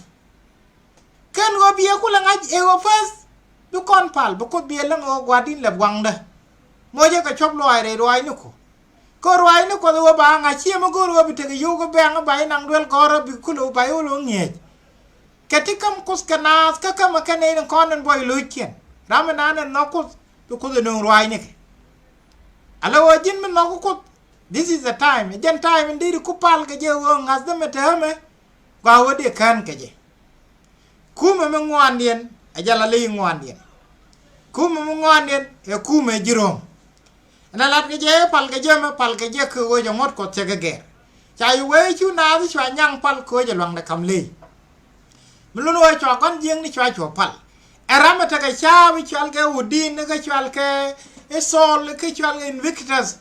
[SPEAKER 1] Kan go biye ku la ngaj e o fas be kon pal be ko biye la ngo gwadin la bwangda. Mo je ka chop lo ai ro ai nuko. Korwai no ko do ba nga chi mo goro bi te yo go ba nga ba nang duel goro bi kulo ba yo lo nge ketikam kus kana ka kama kane no konen boy lo kien ramana na no ko to ko no rwai ne ala wo jin min no ko this is the time jen time ndi ku pal ga je wo ngas de metame ga wo de kan ke je kuma me ngwan dien ajala le ngwan dien kuma me ngwan dien e kuma jirom na lat ke je pal ke je ku wo jo ngot ko te ke ge chai we chu na bi chwa nyang pal ko je lwang da kam le mlu no chwa kon jing ni chwa pal arama ta ke cha bi chwal ke udin ke chwal ke e sol ke chwal invictus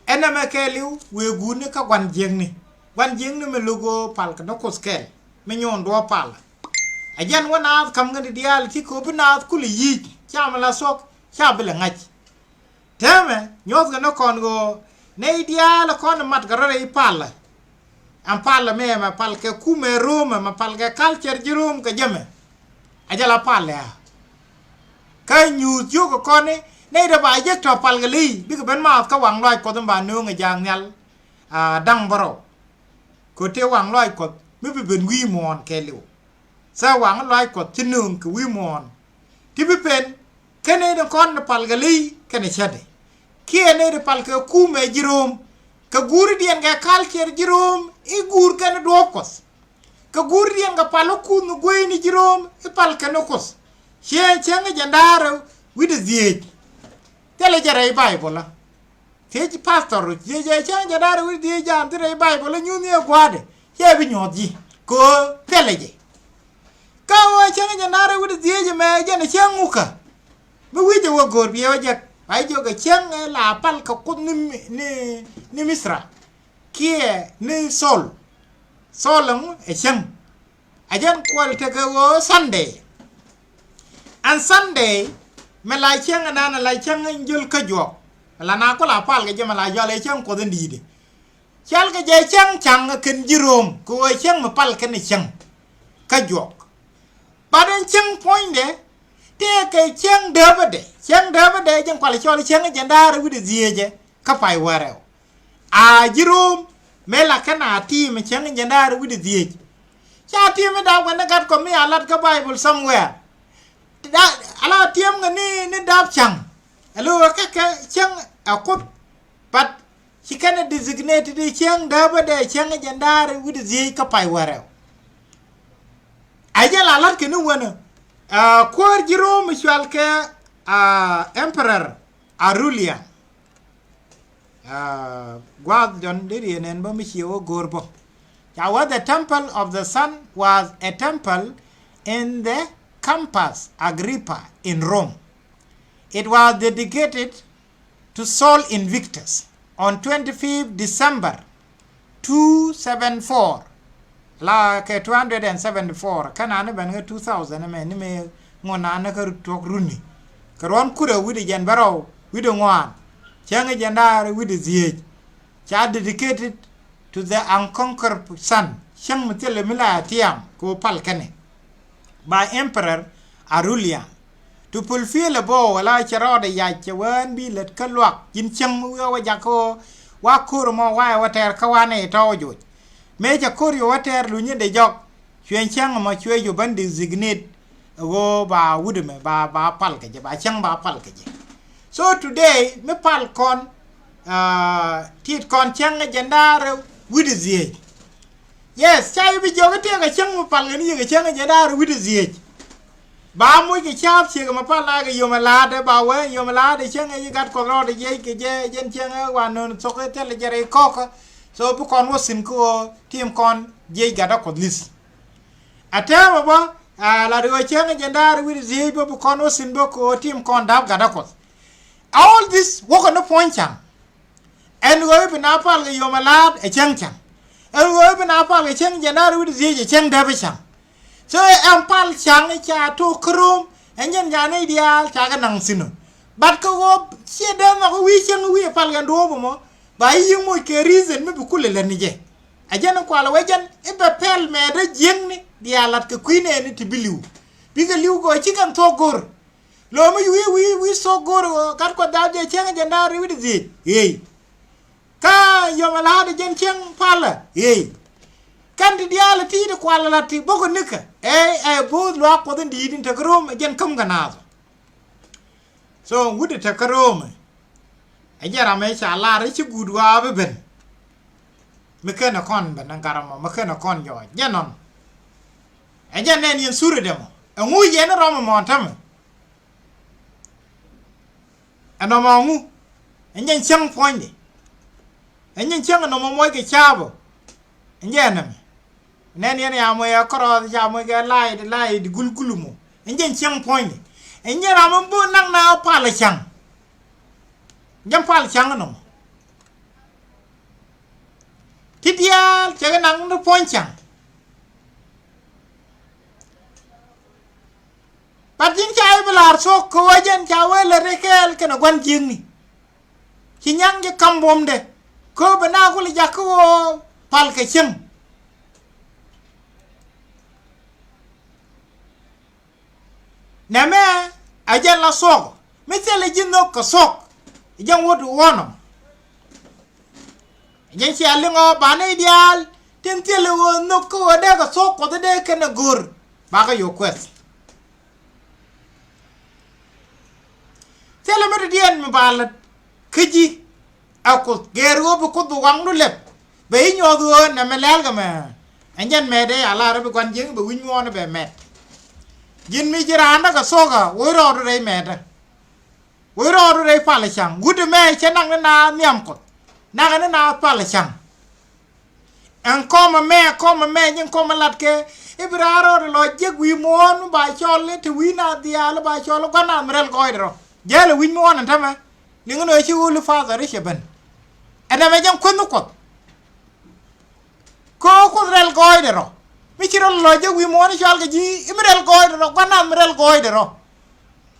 [SPEAKER 1] enama ke liu we gu ni ka wan jing ni me lugo pal ka no ko skel me nyon do pal ajan wana kam ngani dial ti ko bina ku li yi cha mala sok cha bela ngach teme nyos ga no kon go ne dial kon mat garare pal am pal me ma pal ke ku me roma ma pal ke culture jirum ka jame ajala pal ya ka nyu ju ko kon ne da ba je to pal gali bi ko ben ma ka wang loi ko ba no nga jang nyal dang baro ko te wang loi ko mi bi ben wi mon ke liu sa wang loi ko tinung ku wi mon ti bi pen kene de kon pal gali kene chade kiene de pal ke ku me jirum ka guri dien ga culture jirum i gur kan do kos ka guri dien ga palo ku no goy ni jirum i pal kan kos che nga jandaro wi de zie tele jare bible la te pastor je jandaro wi de jan te bible la nyu ne gwade che bi nyodi ko tele je ka wa che nga jandaro wi de zie me je ne changuka mi wi je wo gor bi wa je ai jo ga chang la pal ka kun ni misra kie ni solong e chang ajan kwal te ka wo sunday and sunday me la chang na la chang njul ka jo la na ko la pal ga je me la jo le chang ko den di chal ga je chang ken jirom ko chang me pal ken chang ka jo badan chang point de te ke chang dabade jang kwal chol chang jandar wi de zieje ka pai wareo a jirum mela kana ti me chang jandar wi de zieje cha ti me da wan gat ko mi alat ka bible somewhere da ala tiam ni dab chang alo ka chang akut but she can designate the chang dabade chang jandar wi de zieje ka pai wareo ajala alat ke nu wana kwar jiro mishwal ke emperor Aurelian gwad don diri nen ba mishiwo gorbo the temple of the sun was a temple in the Campus Agrippa in Rome. It was dedicated to Sol Invictus on 25th December 274 la ke 274 kana ne ban 2000 me ngona na ka tok runi karon kura widi jan baro widi ŋuan changa jandar widi zie cha dedicated to the unconquered sun chang mutele mila tiam ko pal kane by emperor Aurelian to fulfill a bow wala charo de ya chewan bi let kalwak yin chang wa jako wa kur mo wa ter kawane tojo meja kori water lunye de jok chuen chang ma chue yo ban designate go ba wudume ba pal ke ba chang ba pal ke so today me pal kon tit kon chang jandar wudizie yes chai bi joga te ga chang ma pal ni ga chang jandar wudizie ba mu ke chap che ma pal la ga yo ma la de ba we yo ma la de chang yi gat ko ro de ye ke je jen chang wa no so ke te le jere ko so bu kon wosin ko tim kon je gada ko lis atama ba la do chang jandar wi je bu kon wosin bo ko tim kon dab gada ko all this wo ko no point chang en go bi na pal ga yo malad e chang en go bi na pal ga chang jandar wi je chang dab chang so en pal chang cha to krum en yen ya ne diaal cha ga nang sinu bat ko go che de ma ko wi chang wi pal ga do mo ba yi mo ke reason me bu kule la nije ajana ko ala wajan e be pel me da jengni dialat ke kuine ni tibiliu biga liu go ci kan to gor lo mo wi so gor kat ko da je chenga jandar wi di hey ka yo mala de jen cheng pala hey kan di diala ti de ko ala ti boko nika bo lo ko den di din ta grom jen kam gana so wude ta grom ajara me cha la ri ci gudwa be ben me kana kon ben ngarama me kana kon yo jenon ajan nen yen suru demo ngu yen ro mo tam ana ma ngu enyen chang point enyen chang no mo moy ke chabo enyen nɛɛni ya mo ya koro ya mo ga lai gulgulumo enyen chang point enyen am bu nang na pala chang jam pal chang no tidial chega nang no point chang Patin chai belar sok ko wajan chawe le rekel kena gwan jingni. Chinyang je kambom de. Ko bena ko le jakko pal ke ching. Neme ajan la sok. Mesele jinno ko sok. Jang wodu wono. Jan si alingo bane ideal. Tentele wo nokko de ko sok ko de kena gur. Baka yo kuɛth. Tell me the end, my ballad. Kiji, I could get over could the one to lip. Bay your good, and Melalgama. And then made a lot of one jing, but we want to be met. Jin me Jiranda Soga, we're already met. We're already Palachang. Good man, Chananga Niamco. Nagana Palachang. And come a man, and come a latke. If there are a logic, we mourn by Charlotte to win at the Ala by Chologana, Merel Goidro. Jale win mo an tama lingo no chi ulu father risheben ada me jam kono ko rel goidero mi chiro loje wi mo ni chal ji imrel goidero kwana mrel goidero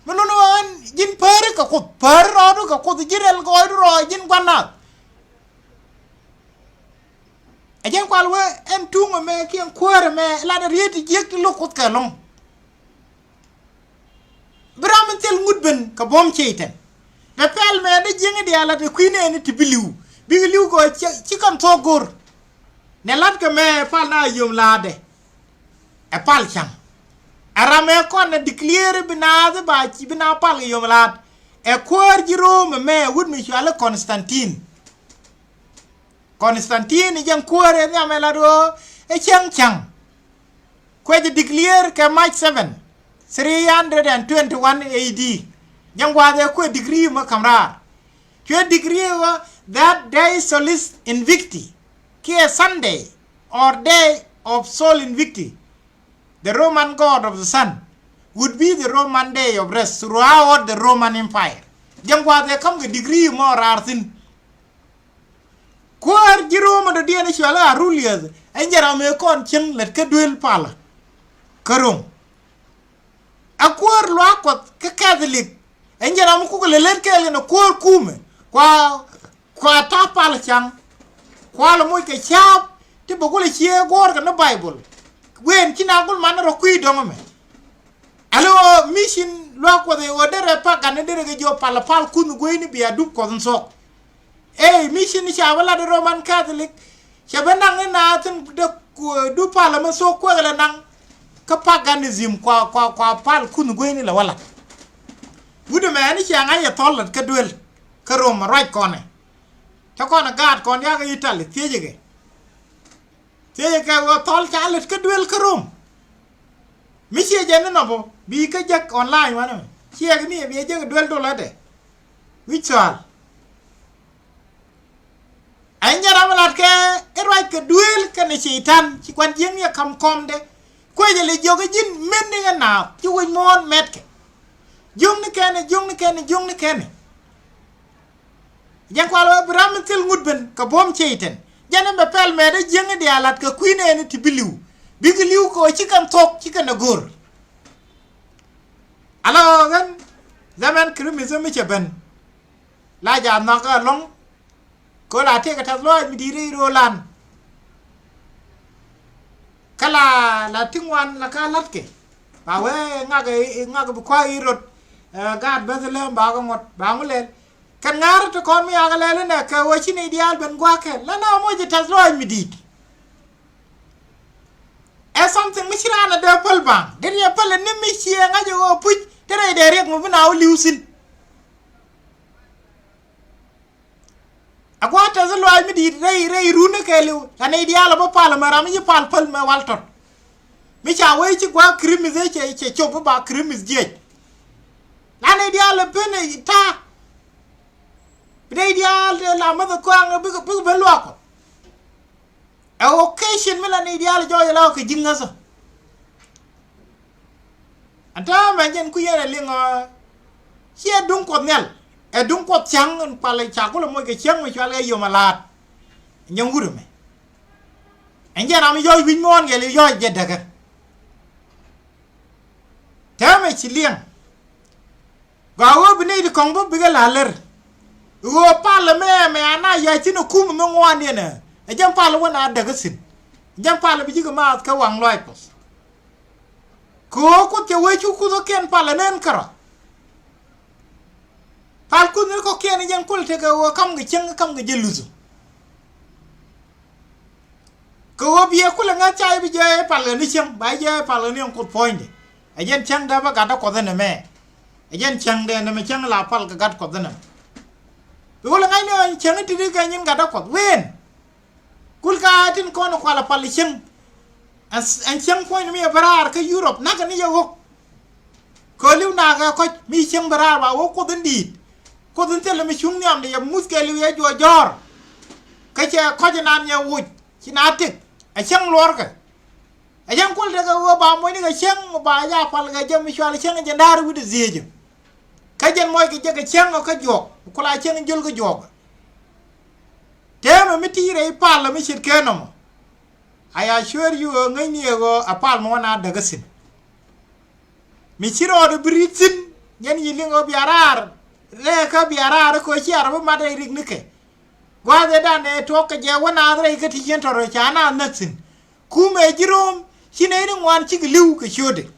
[SPEAKER 1] munu no an jin pare ka ko par ro ka ko jirel goidero jin kwana ajen kwalwe en tungo me kien kwere me la de rieti jekti lo ko ka long Bramentel ngudben ka bom Cɛy-tan. Bepel me de jingi diaal de kuine ni tibiliu. Biliu go chikan to gor. Ne lat ka me pal na yom lade. E pal chang. Arame kon na declare binaade ba chi bina pal yom lad. E kwar jiro me wud mi chale Constantine. Constantine jang kware ni amela do e chang. Kwe de declare ka March 7. 321 AD. Jangwa de ko degree ma kamra. Que degree that day solis invicti. Ki Sunday or day of sol invicti. The Roman god of the sun would be the Roman day of rest throughout the Roman Empire. Jangwa de kam ke degree mo rartin. Kwar jiro ma do diene shwala ruliers. Enjara me kon chen let ke duel pala. Karong akwar lo akot ke Catholic enjara mu ku le ler ke no kwar kume kwa tapal chang kwa lo mo ke chap ti bogule chie gor ka no Bible wen kinagul man ro kui dongome alo mission lo akot de odere pa kan de ge jo pal kun goini bi adu ko so mission ni chabala de Roman Catholic chabenang na tin de du pal ma so ko le nang ka paganism kwa pal kun goini la wala wude me ani changa ya tolat ka duel ka Roma right kone ta kona gad kon ya ga Italy tiege wo tol chalet ka duel ka Rom mi che jene no bo bi ka jak online wana che ni bi je duel do la de wichal anyara malat ke right ka duel ka ne Cɛy-tan ci kwan jeng ya kam komde kweje le joge jin menni nga na ci won mon metke jong ni kene jankwalo bramentel ngudben ka bom Cɛy-tan jane be pel me de jeng di alat ka kuine ni tibiliu bigiliu ko ci kan tok ci kan gor alo gan zaman krimism mi ben la ja na ka long ko la te ka tazlo mi dire rolan kala la tingwan la ka latke ba we ngaga bu kwa irot gad Bethlehem ba ga ngot ba ngulel kan ngar to kon mi aga lele ne ka wo chini ideal ben gwa ke la na mo je tazro mi dit something mi chirana de pal bang de ya pal ni mi chi nga jo puj tere de rek mo bina o liusin agwa tazlo mi dit rei runa ke liu kan ideal ba pal maram yi pal me waltot mi cha we ci gwa krimise che chopo ba krimis je la ne ideal ben ta bidai diaal de la ma ko ang bu be loko a occasion mela ni diaal jo ya la ko jinga so anta ma jen ku yere lingo chia dung ko nel e dung ko chang pa le cha ko mo ke chang mi chwa le yo malat nyang guru me anje na mi yo win mon ge le yo je daga ta me chi liang ga wo bini di kong bo biga laler wo pala me ana ya chi no kum me ngwan ne na e jam pala wona daga sin jam pala bi jiga ma ka wang loi pos ko te we chu ku do ken pala nen kara pal ku ne ko ken jang kul te ga wo kam ga cheng kam ga jeluzu ko wo biye ku la nga chai bi je pala ni cheng ba je pala ni ko point e jen chang da ba ga da ko ne me e jen chang de na me chang la pal ga gat ko ne wo la ngai ne chang ti ri ga nyin ga da ko wen kul ka tin ko no ko la pal cheng an chang point mi barar ka Europe na ga ni yo ko liu na ga ko mi chang barar ba wo ko den di ko den tele mi chung nyam de ya muske liu ya jo jor ka che ko je nan ya wu chi na tik a chang lor ka a chang kul de ga wo ba mo ni ga chang ba ya pal ga jam mi chwal chang je ndar wu de zeje ka jen moy ga je ga chang ka jok ko la chang jul ga jok tema mi tire pal mi shit kenom I assure you ngai ni go apal mo na daga sin mi chiro de britin yen yilingo biarar le ka biarar ko chi arba ma dai rig nike gwa de da ne to ka je wana dai ka ti yen toro cha na naksin ku me jirom shine ni ŋuan chi liu ka chode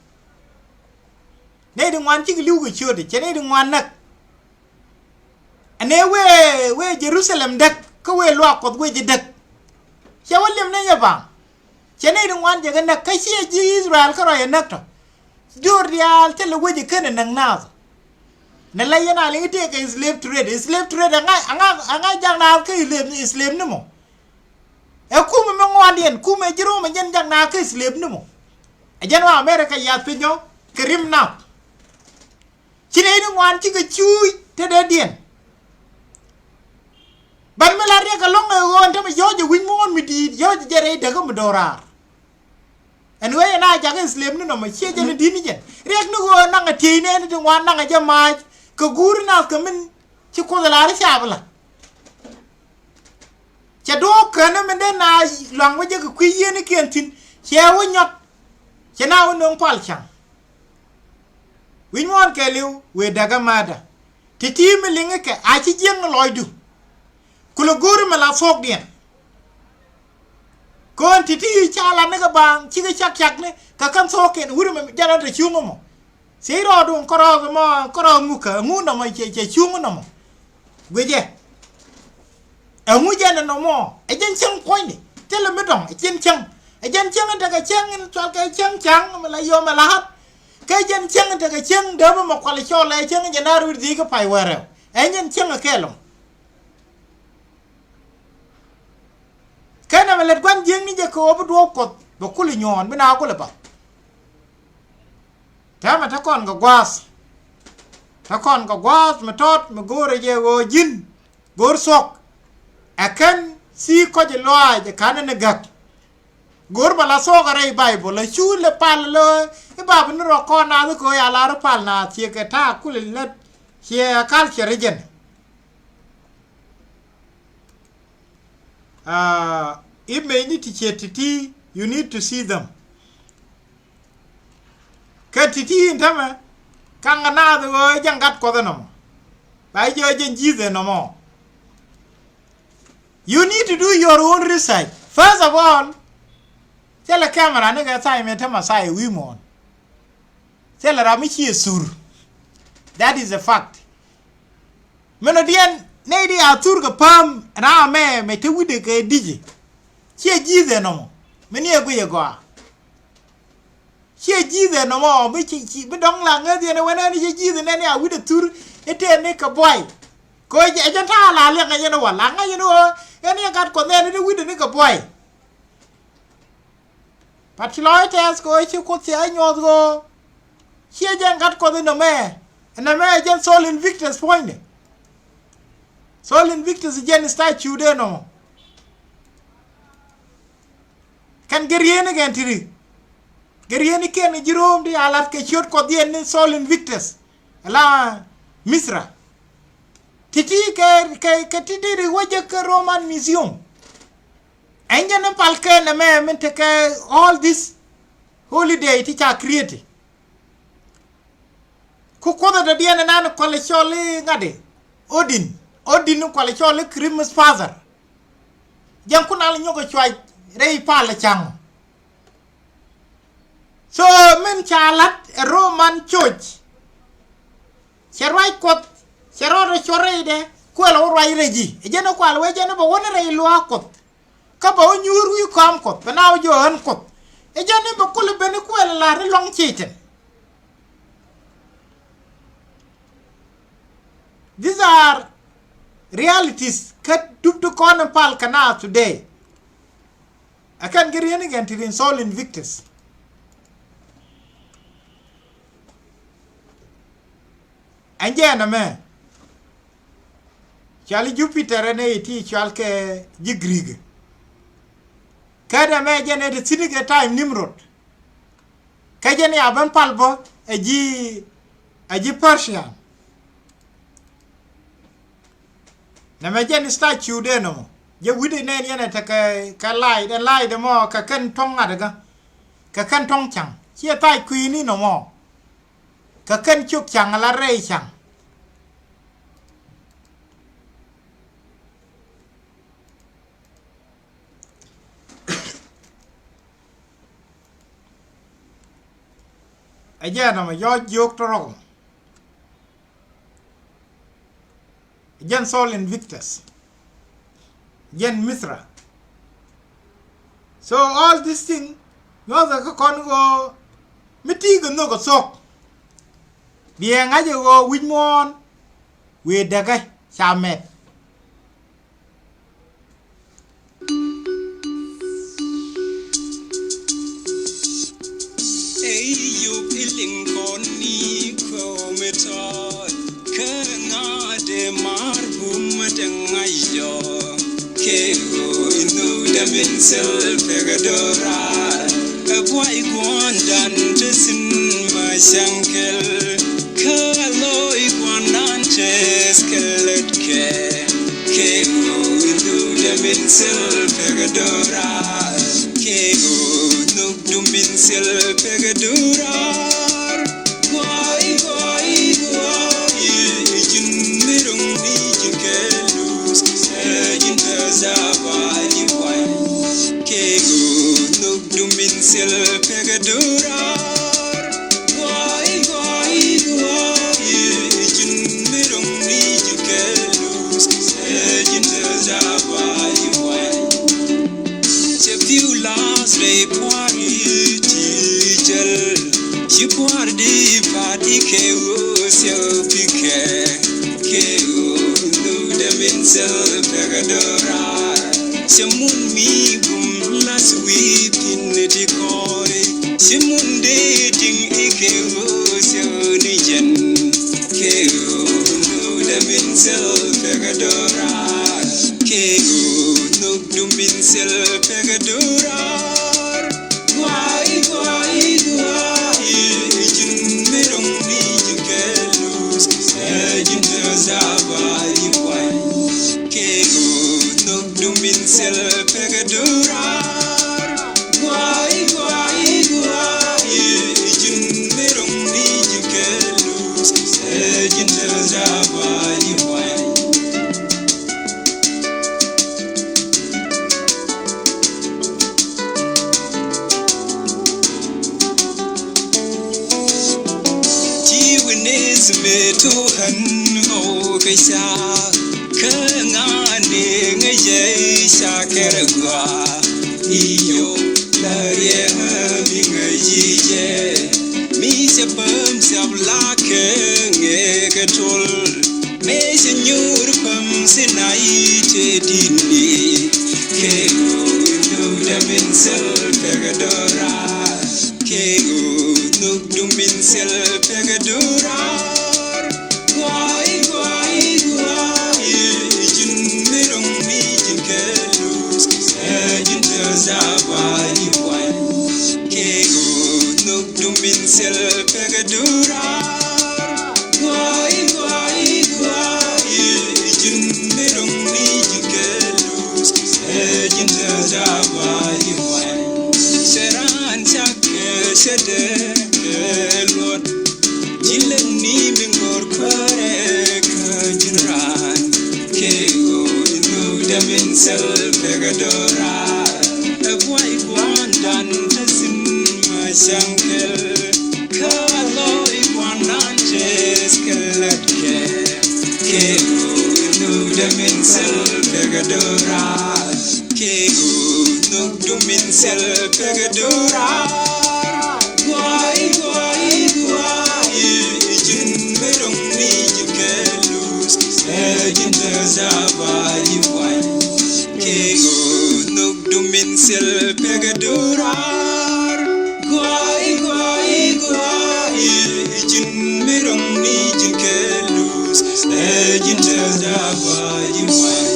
[SPEAKER 1] ne de ŋuan chi liu ka chode chene de ŋuan nak ane we Jerusalem dak ka we lo ko we je dak che walem ne ya ba chene de ŋuan je ga nak ka chi ji Israel ka ro ya nak to dur dial te le we je kana nang na na la yana le te ka slave trade anga jang na ka slave ne mo e kuma me ngwadien kuma jiro me jen jang na ka slave ne mo e jen wa America ya pinyo krim na chine ni ŋuan chi ga chui te de dien ban me la re ka long e won te me yo je win mon mi di yo je re de ga mo dorar en we na ja ga slave ne no me che je di ni jen rek no go na nga ti ne ni ŋuan na nga je ma ka gur na ka min chi ko la re sha bla che do ka na me de na long we je ka kwi ye ni ken tin che wo nyot che na wo no pal chang win mon ke liu we daga mada titi me linge ke a chi jeng loidu kulo gur me la fok dien kon titi cha la ne ga bang chi ga chak ne ka kan so ken wuri me jara de chungo mo sei ro dun ko ro mo ko ro mu ka mu no mo che chungo no mo we je e mu je no mo e jen chang point ni tele me dong e jen chang ta ga chang in chal ka chang me la yo me la hat ka jen chang ta ga chang de mo ko le cho le chang je na ru di ka pai were e jen chang ka lo kana me le gwan jeng ni je ko bu do ko bo ku le nyon be na ko le ba ta ma ta kon ga gwas ma tot ma gore je go jin gor sok akan si ko je loa je kana ne gak gor bala so ga rei bible la chu le pal lo e ba bu ro ko na ko ya la ro pal na ti ke ta ku le le che kal che regen if may need to titi you need to see them ka titi intama kanga na do jangat ko no ba je jize no mo you need to do your own research first of all tell the camera ne ga sai me tama sai wi mon tell ra mi chi sur that is a fact menodien ne di atur ga pam na me te wide ke dije chi jize no mo me ni ego ye go che jize no mo bi chi bi dong la nga de ne wana ni che jize ne a wide tur ete ne ka boy ko je ta la le nga ye no wala nga ye no ene gat ko ne ne wide ne ka boy patiloites ko chi ko ti anyo go che je gat ko no me na me je sol invictus point Sol Invictus jen statue de no. Kan geriene gen tiri. Geriene ken jirom di alat ke chot ko dien ni Sol Invictus. La Misra. Titi ke titi di waje ke Roman Museum. Enjana palke na me mente ke all this holiday ti cha create. Ku koda da dien na ko le chole ngade. Odin ko le chole Christmas father. Jam kunal nyogo chwai rei pale chang. So men chalat a Roman church. Cherai kot cherore chore de kwelo rai reji. Ejeno kwal we jeno bo wona rei lua kot. Ka bo nyuru kam kot bana jo han kot. Ejeno bo kule bene kwelo la re long chichen. These are realities cut to corner pal kana today. I can't get in again to Sol Invictus. And yeah, man. Charlie Jupiter and a tea chalke jigrig. Kada imagine at the cynic time Nimrod. Kajani aban palbo a G Persian. Na majen statue de no je wide ne yana ta ka lai de mo ka kan tong adaga ka kan tong chang chia tai kui ni no mo ka kan chuk chang la rei chang aja no ma yo yok to ro Jen Sol Invictus. Jen Mithra. So all this thing, you know the con go mitigo no go sok. Bien aja go with mon with jakä chamet.
[SPEAKER 7] Hey you killing con ni ko metod. De marbum dengayo kego inu da minsel pegadora boy gwandan tesin mashankel kalo igwandan teskelet kego inu da minsel pegadora kego nuk du minsel pegadora Sil pegadurar Goi Jin mirung ni jukelus Sejin tezaba yuwan Sepiu las rei puari tijel Chipuar di pati keu sio Bikɛ Keu nuda min sil pegadurar Semun mi bum las wipin di kore Semun dating ikeu sioni jen Keu nuda min sil pegadurar Keu nuk du min sil pegadurar Guai Jin mirong ni jukelus Sejin tezaba yuwan Keu nuk du min sil pegadurar Guai Jin mirong ni jukelus Sejin tezaba yuwan me to han ho ke sha ka nga ne nge ye sha ke gwa iyo la ye mi nge ji je mi se pam se bla ke nge ke tol me se nyur pam se nai te dini ke no da min sel pegadora ke no du min sel pegadora Guai sel pegadura guai guai guai jin merong ni jikelus jin zawai wan seran chakke sede kelot jilen ni mingor kware kajran kego inu damin sel pegadura guai guan dan tasin masangkel kaloi guananches kelatke kego inu damin sel pegadura kego inu damin sel pegadura guai guai guai jin merong ni jikelus jin zawai wan kego inu damin sel pegadura guai guai guai jin merong ni jikelus jin zawai wan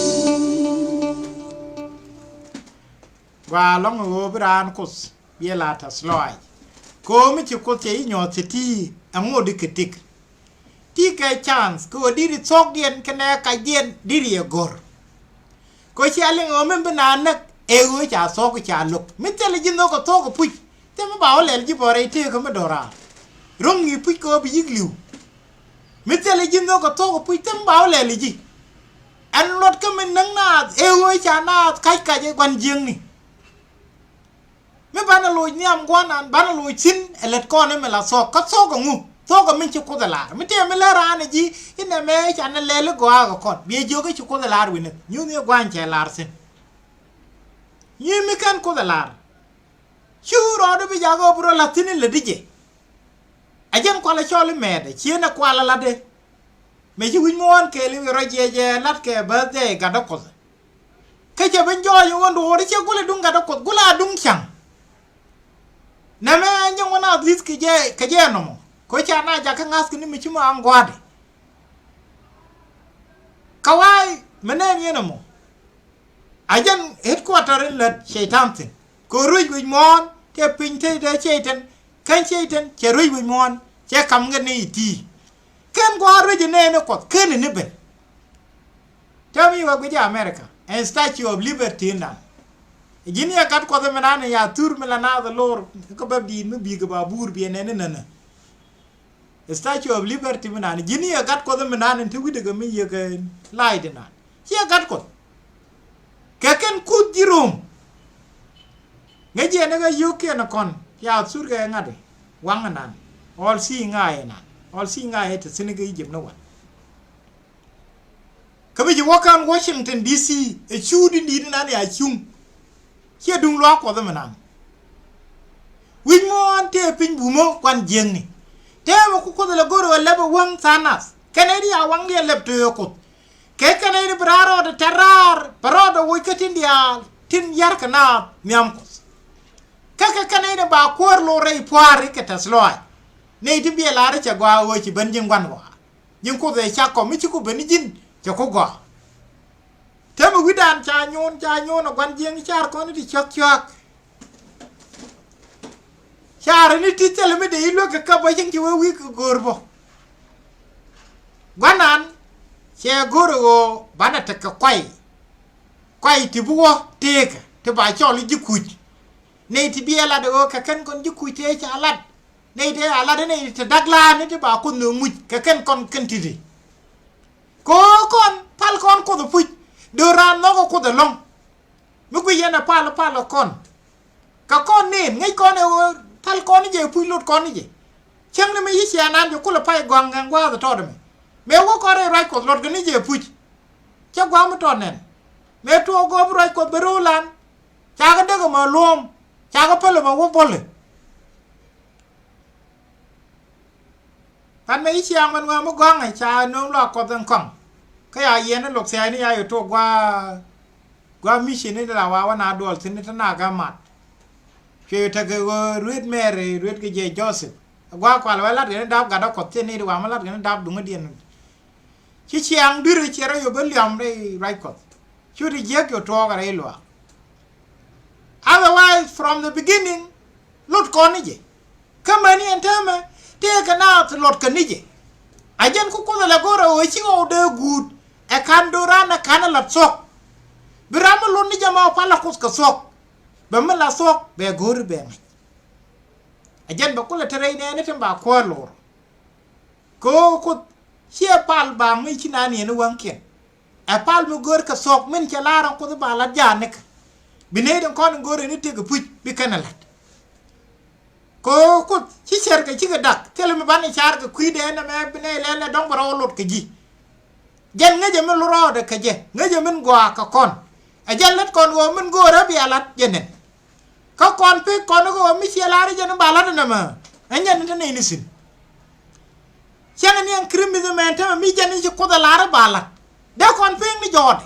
[SPEAKER 1] Và long ngô bran cos bia la ta sloi ko mi chi ko te nyo te ti ango diketik ti ka chance ko diri sok dien kana ka dien diri gor ko chi ale ngo men banana e go cha sok cha luk mi te le jin ko to ko pu te ma ba ole ji bore te ko ma dora rong ni pu ko bi yiglu mi te le jin ko to ko pu te ma ba ole ji an lot ka men nang na e go cha na kai ka je kwan jing ni me bana loy niam gwanan bana loy sin elet ko ne me la so ka so ko ngu so ko min ci ko da la mi te me la rana ji ina me cha na le go ga ko bi jo ga ci ko da la wi ne ñu ne gwan che lar sin yi mi kan ko da la chu ro do bi ja go bro la tin le dije ajen ko la chole me de ci na kwa la de me ji wi mo won ke li ro je lat ke birthday ga da ko ke je ben jo yo won do ri ci ko le dun ga da ko gula dun chang na me anyo wana at least kije no ko cha na jaka ngas kini mi chuma angwade kawai menen yeno mo ajan headquarter in la Cɛy-tan ko ruj wi mon te pinte de Cɛy-tan kan Cɛy-tan che ruj wi mon che kam ngene ti kan go ruj ne ko ken ne ben tell me wa gija America and Statue of Liberty na jini ya kat ko me nana ya tur me la na the lord ko babdi me bi ga babur bi ne ne Statue of Liberty me nana jini ya kat ko me nana te wide ga me ye ga laide na ya kat ko ka ken ku dirom ngeje ne ga yuke na kon ya sur ga ngade wanga nan all see ngai te siniga yim no wa ka bi wakan Washington DC e chudi ndi na ya chung kia dung lo ko da manan wi mo te pin bu mo kwan jeng ni te mo ko da goro le ba wang sanas kanedi ya wang le lep to ko ke kanedi braro de terrar pero do wi katin dia tin yar kana miam ko ka kanedi ba ko lo rei poare ke tasloi ne ti bi la re cha gwa wo chi ban jing wan wa jing ko de cha ko mi chi ko ben jin cha ko gwa Temu widan cha nyon gwan jeng char ko ni di chok char ni ti tele me de ilo ka ba jeng ki wi ko gorbo gwanan che goro bana ta ka kwai ti buwo teka te ba choli jikuj ne ti biela de o ka kan kon jikuj te cha alat ne de alat ne te dagla ne te ba ko no muj ka kan kon kentidi ko kon pal kon ko do puj Doran no ko de long mu ko yena palo kon ka kon ne ngai kon e tal kon je pu lot kon je chem ne me yishi anan jo kula pai gonga ngwa da to de me wo ko re right ko lot gni je pu che gwa mu to nen me to go right ko berulan cha ga de ko ma lom cha ga pelo ma wo bolle pan me yishi ang man wa mu gonga cha no lo ko den kong kaya yena lok sai ni ayo to gwa mission ni la wa na dol tin na ga mat che ta ga ruet mere ruet ke je Joseph gwa kwa la la de dab ga da ko tin ni wa ma la de dab du ngadien chi chiang dir chi ra yo beliam re right ko chu ri je ko to ga re lo otherwise from the beginning lot ko ni je kama ni entama te ka naath lot ka nije ajen ku ko la gora o chi o de good e kan dorana kan la sok birama lo ni jama pala kus ka sok ba mala sok be gor be ajen ba ko la tere ne tamba ko lor ko chia pal ba mi chinani ne wanken a pal mu gor ka sok men ke laran ko ba la janek bineden kon gor ni te ga puj bi kanalat ko ci cer ka ci ga dak tele mi ban char ka kuide na me bine lele dong baro lot ka ji jen nga jeme lu ro de ka je nga jeme gwa ka kon a jallat kon wo men go ra bi alat jenen ka kon pe kon go mi ci laari jen balat na ma anyen ta ne ni sin changa ni an krimi de men ta mi jen ci ko da laara balat de kon pe ni jode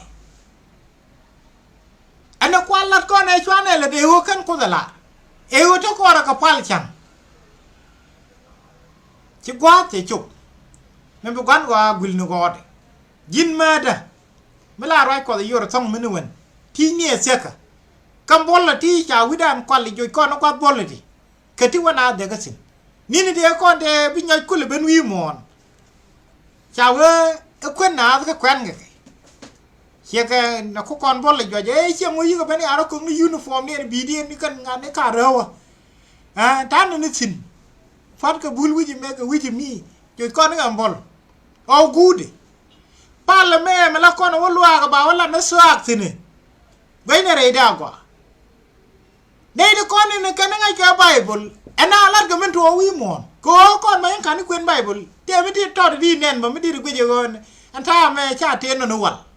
[SPEAKER 1] ana ko lat kon e chwane le de ho kan ko da laara e wo to ko ra ka pal chang ci gwa te chuk me bu gwan wa gul no gode jin mada mala rai ko yor tong menu wen ti ni seka kam bolla ti cha widan kwalli joy ko no kwa bolla ti kati wana de gasin ni ni de ko de bi nyoy kul ben wi mon cha we e kwen na ga kwen ga seka na ko kon bolla joje e che mo yi ga ben ara ko ni uniform ni bi di ni kan ngane ka rawa tan ni sin fat ka bul wiji me ka wiji mi joy ko ni am bol o gude pal me la ko no wolwa ga ba wala na suak sini bayna re da kwa nei de ko ni kan nga ka bible ana la ga men to wi mon ko kon ma kan kwen bible te mi ti to di nen ba mi di gwe je gon anta me cha te no wal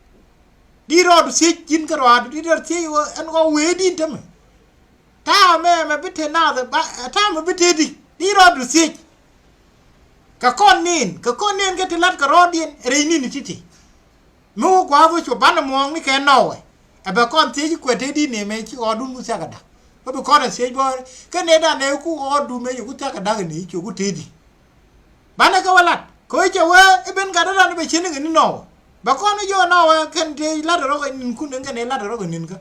[SPEAKER 1] di ro du si jin ka ro di ro si an go we di tam ta me bite na da ta me bite di ro du si ka kon nin ka ti lat ka ro din re ni titi mo kwa vo cho ban mo ni ke no we e ba kon ti ku te di ne me chi o du mu sa ga da ba ko na se bo ke ne da ne ku o du me ku ta ga da ni chu ku te di bana ka wala ko che we e ben ga da be chin ni no ba ko no yo no we ken te la ro ga nin ku ne la ro ga nin ka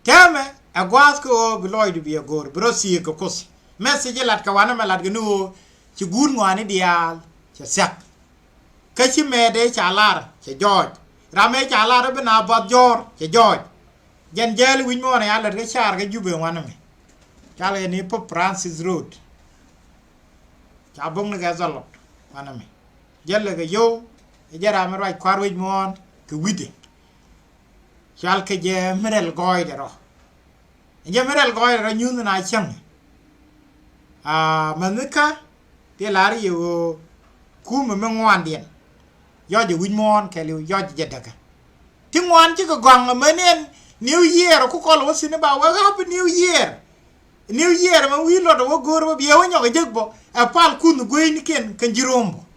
[SPEAKER 1] tame a gwas ko bloid bi a gor bro si ko kos message lat ka wana malat ga no ci gun ngwani diaal ci sak ka ci mede ci alar ci joj rame ci alar be na bot jor ci joj jen jel win mo na yalla ga char ga jube wana me kala ni po Francis Road ca bong ga zalot wana me jelle ga yow e jara me ray kwar win mo ke wide chal ke je merel goy de ro je merel goy ro nyuuthni na chang manuka te lari yo kuma me ŋuan dien yo je win mo ke le yo je daga ti ŋuan ti ko gong menen new year ku ko lo sine ba wa happy new year ma wi lo do gor bo biye wonyo ga jegbo e pal kun goy ni ken kan jirombo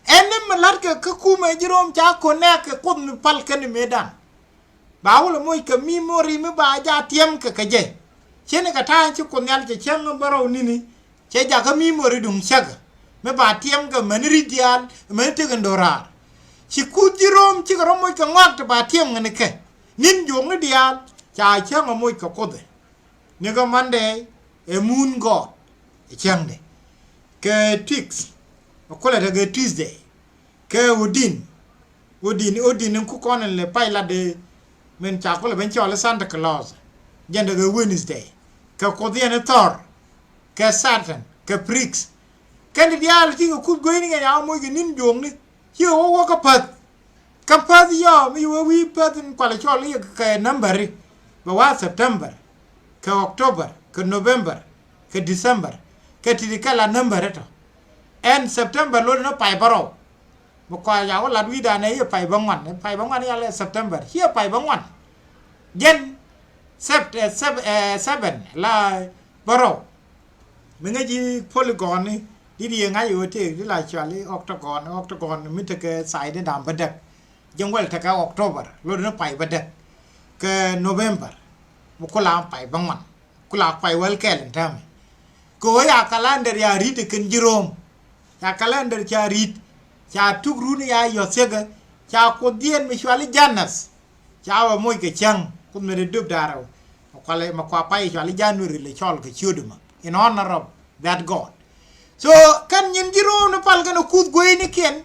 [SPEAKER 1] enem lat ka kuma jirom cha ko nek kun pal kan medan ba wala moy ka memory me ba ja tiem ka je chene ka ta chi kun yal che chang baro nini che ja ka memory dum chaga me ba tiem ga manri dial me te gandora chi ku jirom chi ka moy ka ngak ba tiem ngene ke nin jong ni dial cha chang moy ka kode ne ga mande e moon god e chang de ke tix ko la de Tuesday ke odin ku konen le paila de men cha ko le ben chola Santa Claus jende ga Wednesday ke ko diene Thor ke Saturn ke Prix ke dial ti ku go ni ga mo ge nin jong ni hi wo ka pat yo mi wi pat in kwala chola ke number ba wa September ke October ke November ke December ke ti kala number to en September lo no pai baro bo kwa ya wala wi da ne pai bangwan ya le September here pai bangwan gen 7 la baro menga ji polygon ni di nga yo te di la chali octagon mi te ke sai de dam badak jengwel te ka October lo no pai badak ke November bo ko la pai bangwan ko la pai wel kel tam ko ya calendar ya ri te ken jirom ya calendar cha rit cha tukru ni ya yo sega cha ko dien mi shwali janas cha wa moy ke chang ko me dub daraw ko le ma ko pai shwali januri le chol ke chuduma in honor of that God. So kan nyin jiro no pal kan kuoth goy ni ken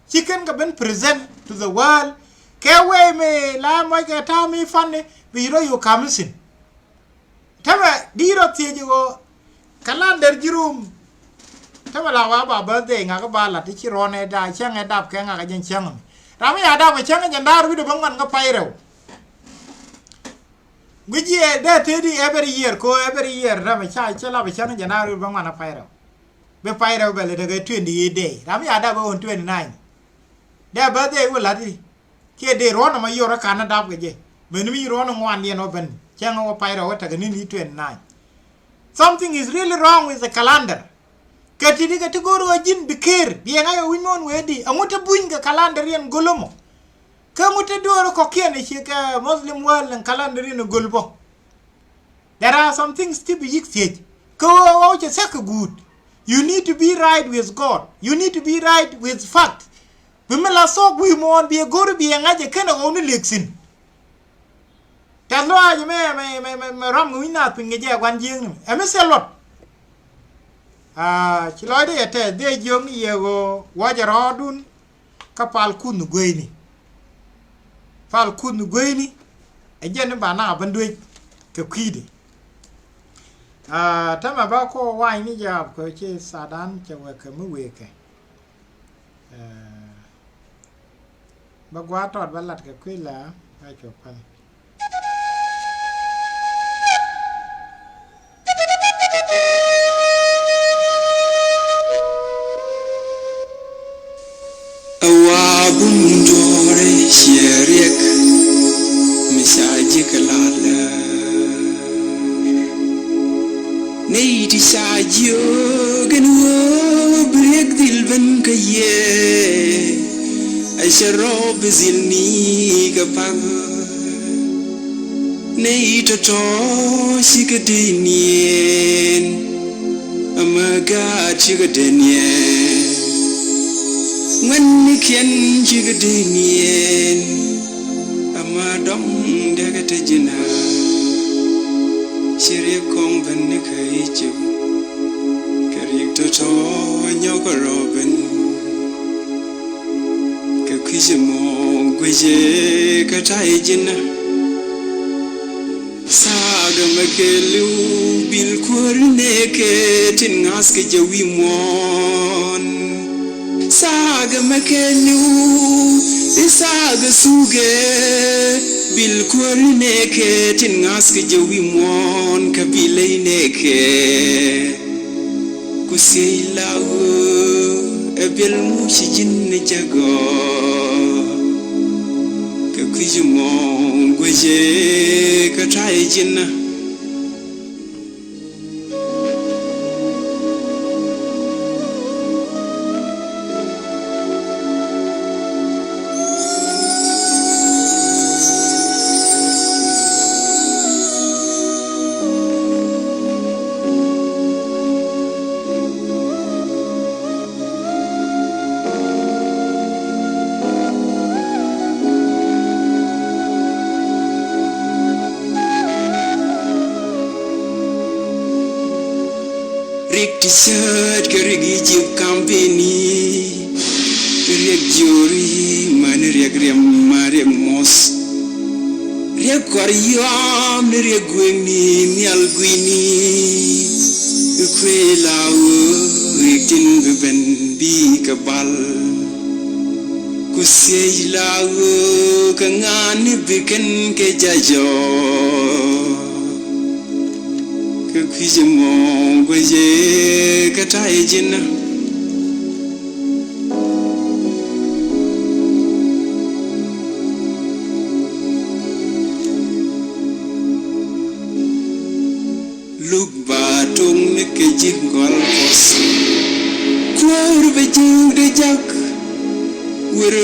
[SPEAKER 1] chicken ka ben present to the world ke we me la mo ke ta mi fanne biro yo kamsin tama diro tieji go calendar jirum tama la wa ba birthday nga ka ba la ti chirone da chang e dap ke nga ka jen chang rami ada ko chang jen dar wi do bangan nga pairew gwiji de tedi every year rami cha la ba chang jen dar wi bangan na pairew be pairew be le de 20 day rami ada ba on 29 da birthday wo la di ke de ron ma yora kana dap ke je men mi ron ŋuan ye no ben chang wo pairew ta ga ni 29. Something is really wrong with the calendar. Katidi kategoro ajin bikir bienga yo winon wedi amuta buinga calendar yen golomo kamuta doro kokiane chika Muslim world and calendar yen golbo. There are some things to be yixed. Ko oche saka good. You need to be right with God. You need to be right with fact. Bimela sok wi mon bi goro bienga je kana onu leksin. Talo aje me ram ngina pinge je kwan jing. Eme selot. Chiloi de te de jong yego wajarodun kapal kun goini. Fal kun goini ejen ba na bandwe ke kwide. Tama ba ko wai ni jab ko che sadan che we ke mu we ke. Ba gwa tot balat ke kwila ba chopan.
[SPEAKER 7] Bundore sheriek misaji kalala neiti sajio genwo break dilven kaye asharob zilni kapag neito to shikadenien amaga chigadenien when you can jigadinien amadom dagatejina shiri kong ben kaichu karik to nyok robin ka kwijimo gweje kataijina saga makelu bil kurne tin ngaske jawimon saga makenu isaga suge bil kurne tin ngaske jawimon kabile neke kusilawo ebil mushijin jago kakwijimo gweje kataijina T-shirt kerigi jib company riek jori man riek rem mare mos riek koryom riek gwini nial gwini kwelawo rikin beben bi kabal kusilawo kangani biken ke jajo kwijimo gweje kataijina look batung neke jingol kos kwar bejing de jak wer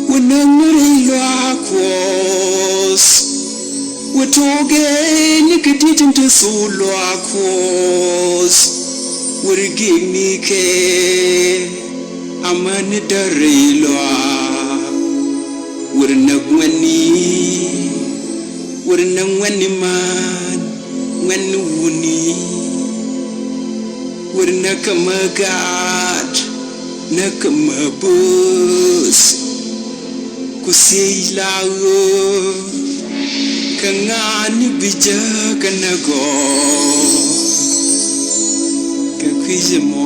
[SPEAKER 7] wanangari loa kos watoge nikaditin to solo akos werigini ke amani darilo wernagwani man ŋan wuni wur nakamagat nakamabus kusilago kangani bija kanago kakwizemo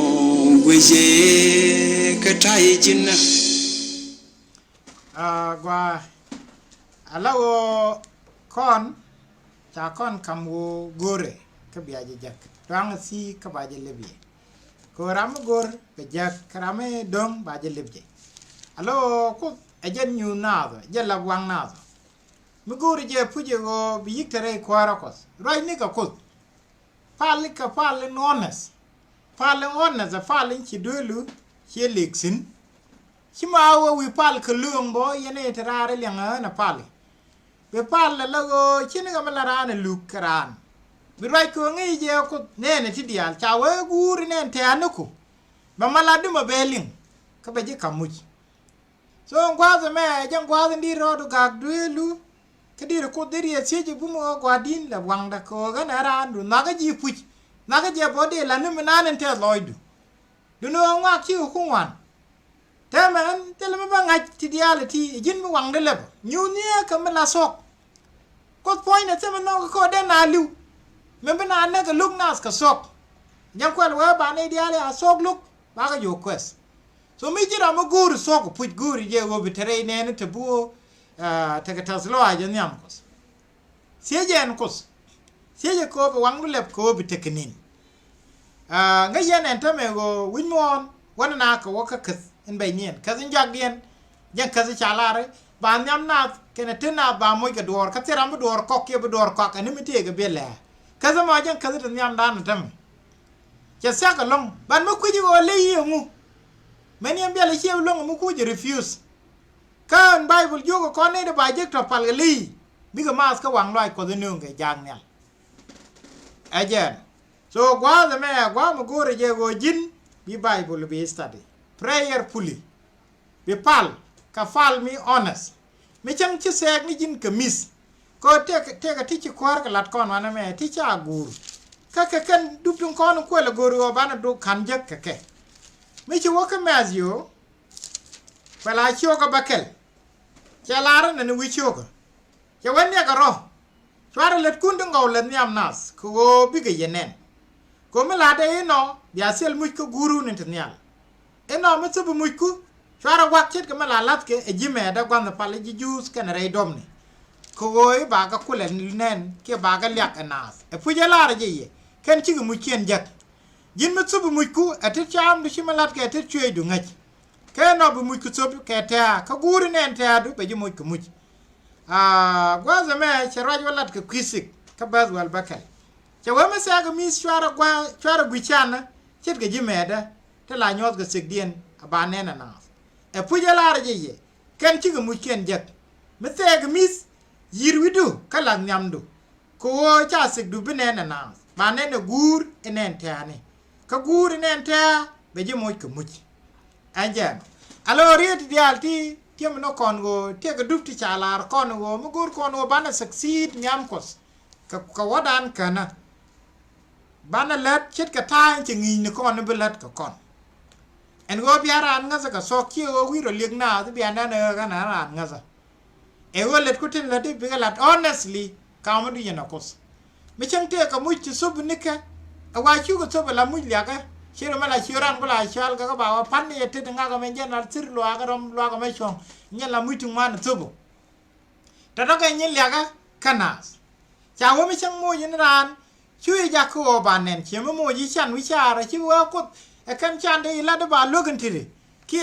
[SPEAKER 7] gweje katai jinna
[SPEAKER 1] gwa alawo kon cha kon kamwo gore ka biaje jak rang si ka baje lebye ko ram gor be jak krame dong baje lebje alo ko ajen nyu naath je la wang naath mi gor je puje go bi yiktere kwara kos roi ni ka kut pali ka pali nones a pali chi dulu chi leksin chi ma wo wi pal ka luong bo yene terare lenga na pali be pal la go chini ga mala rana lukran bi roi ko ngi je ko nene ti dial cha we guri nen te anuku ba mala duma beling ka be je kamuji so ngwaza me jang ngwaza ndi rodo ga duelu kadire ko deri e seje bumo gwadin la wangda ko ga na randu naga ji puj naga je bode la ni nanen te loidu duno ngwa ki ku ŋuan temen telme ba ngaj ti dial ti jin mi wangde leb nyuuthni ka mala sok ko point te men no ko de na lu men bana na ga luk nas ka sok jang kwal wa ba ne dial a sok luk ba ga yo quest so mi jira mo guru sok puj guru je wo bitere ne te bu te ka Thesalonica nyam kos sejen kos seje ko ba wangdu leb ko bi teknin nga yenen tame go winmon wana na ka waka kas in baynien kazin jagdien jan kazi chalare ba nyam na kene tena ba moy ga dor ka tiram dor kok ye dor kok ani mi tege bele kaza ma jan kazi nyam dan tam ya saka long ban mo kuji go le yemu men yam bele chew long mo kuji refuse kan bible jogo ko ne de ba jek to pal li mi ga mas ka wang loi ko de nung ga jang nyal ajen so gwa the me gwa mo gore je go jin bi bible bi study prayer fully bi pal ka fal mi honest mi chang chi sek ni jin ka mis ko te ka ti chi kwar ka lat kon wana me ti cha guru ka kan dup tun kon ko la guru bana do kan jek ka mi chi wo ka mazio pala chio ka bakel chalara na ni wi chio ka ya wanya ka ro chwara let kun dun gaw let nyam nas ko bi ga yenen ko me la de no ya sel mu ko guru ni tnyal eno me tsubu mu ku chwara wak chet ka me la lat ke e jime da gwan pale ji jus kan re dom ni ko goy ba ga kulen nen ke ba ga lyak anas e puje la re ye ken chi mu chen jak jin me tsubu mu ku atit cham du shi me lat ke atit chue du ngach ke no bu mu ku tsubu ke ta ka guru nen ta du be ji mu ku mu gwaza me cheraj walat ke kwisik ka baz wal bakal che wa me sa ga mi chwara gwichana chet ga jimeda te la nyot ga sigdien abane na e puje la re ye ken chi ga mu ken jak me se ga mis yirwidu kala nyamdu ko wo cha sigdu bene na ba ne na gur enen tane ka gur enen ta be ji mo ku mu anja alo riet dial ti tiam no kon go te ga dupti chalar kon go mu gur kon go bana succeed nyam kos ka wadan kana bana let chet ka ta chi ngi ni kon be let ka kon en go biaran nga sa ka sokki o wiro lig na ti biana ne ga na ran nga sa e go let kutin let bi ga lat honestly ka mu di na kos mi chang te ka mu chi sub ni ka a wa chu go to la mu ya ka chiro mala chiran bula chal ka ba wa pan ye te nga ga men jen al sir lo aga rom lo aga me chong nyela mu tu man tubu ta da ga nyen ya ga kanas cha wo mi chang mo yin ran chu ya ko ba nen chi mo yi chan wi cha ra chi wa ko e kan chan de la da ba lo gan tiri ki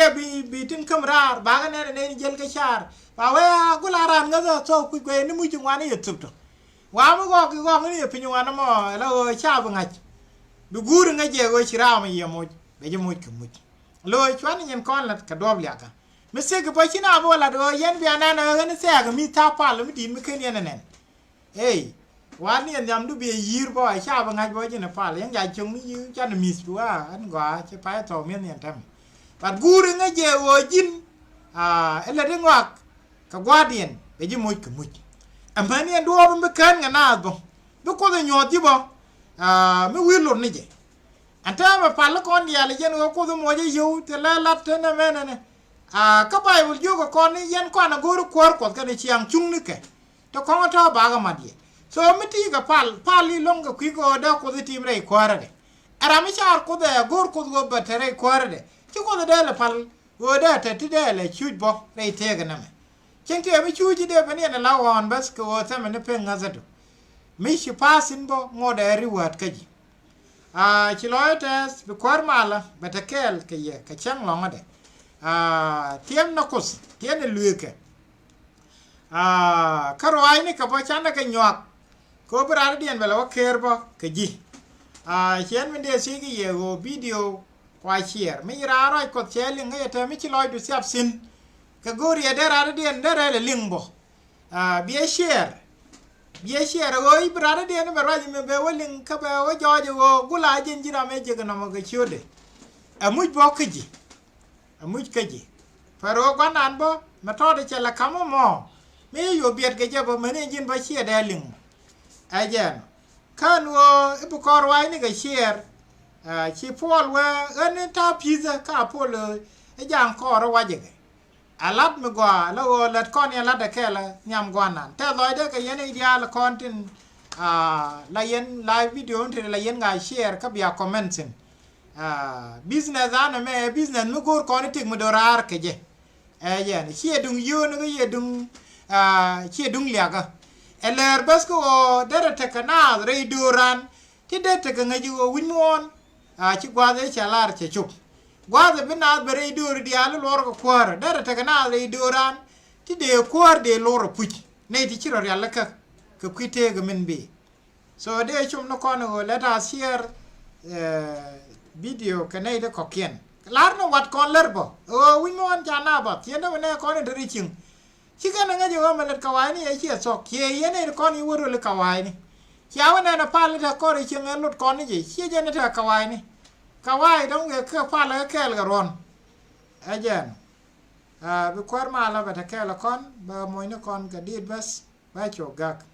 [SPEAKER 1] bi tin kam rar ba ga ne jel ka char ba wa gu la ran ga so ku ko ni mu tu wan ye tup to wa mo go ni pi ni wan mo la o cha bu ngach du guru nga je go chira ma ye mo be je mo ku mu lo chwan nyen kon la ka dob ya ka me se ga ba china bo la do yen bi ana na ga ni se ga mi ta pa lo mi din mi ken yen nen hey wan ni yam du bi yir bo ai cha ba ngach bo je na pa le yang ja chung mi yu cha na mi su wa an gwa che pa to men yen tam pa guru nga je wo jin ele de ngwak ka guardian be je mo ku mu amani ndo bo me kan nga na bo ko de nyot jibo mi wirlo ni je anta ma pal ko ni ale yen ko de mo je yu te la lat te na menene ka Bible jogo ko ni yen ko na guru kwor ko ka ni chiang chung ni ke to ko ta ba ga madie so miti ga pali longa kwi ko da ko de timre kwara de ara mi char ko de gor ko go batere kwara de ki ko de le pal go da te ti de le chuj bo re te ga na me chen ke mi chuji de bani na lawon bas ko ta me ne pe ngazado mi shi pasin bo mo de riwat ka ji chiloites bi kwar mala batakel ke ye ka chang longa de tiem na kus tiem ne luike karwai ni ka bo chana ka nyok ko brar dien bela wa kerbo ka ji chen min de si ye go video kwa share mi raro ko cheli ngai te mi chiloi du siap sin ka gori de rar dien de le lingbo bi share go i brar dien be raji me be wolin ka be wo joje wo gula jen jira me je na mo ga chode amuj bo ka ji amuj ka ji faro gwanan bo matode chela kamo mo mi yo biet ga jabo mane jin ba share de ling ajen kan wo ibu korwai ni ga share chi pol we en ta pizza ka polo e jang koro waje alat me gwa la o lat kon ya lat de kela nyam gwanan te loy de ka yen ideal content la yen live video entre la yen ga share ka bia comments business ana me business me gor kon tik me dorar ke je yen chi dung yo no ye dung chi dung liaga eler bas ko dere te kana re duran ti de te ngaji wo winwon chi gwa de chalar che chup gwa de bina bere dur diaal lor ko kwar dere te kana re duran ti de kwar de lor puch ne ti chiro yalla ka kwite ga min be so de chum no kono let us share video kanai de kokien lar no wat kon lerbo o winwon jana ba tiende ne kono de riching cikɛ na ngaji wa malet kawai ni e chi so ke yene ko ni woro le kawai ni chiawa na pal ta ko ri chinga lut ko ni ji chi je ne ta kawai ni kawai dong ge ka pal ke ga ron ajen bi kwar ma la ba ta ke la kon ba moy ne kon ga dit bas ba cho gak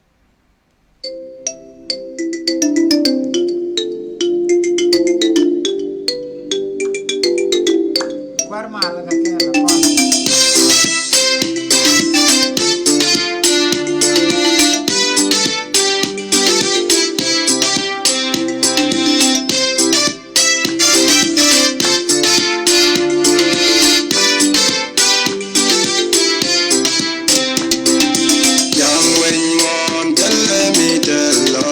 [SPEAKER 1] kwar ma la ga ke la kon
[SPEAKER 7] Young when you want, tell me the Lord.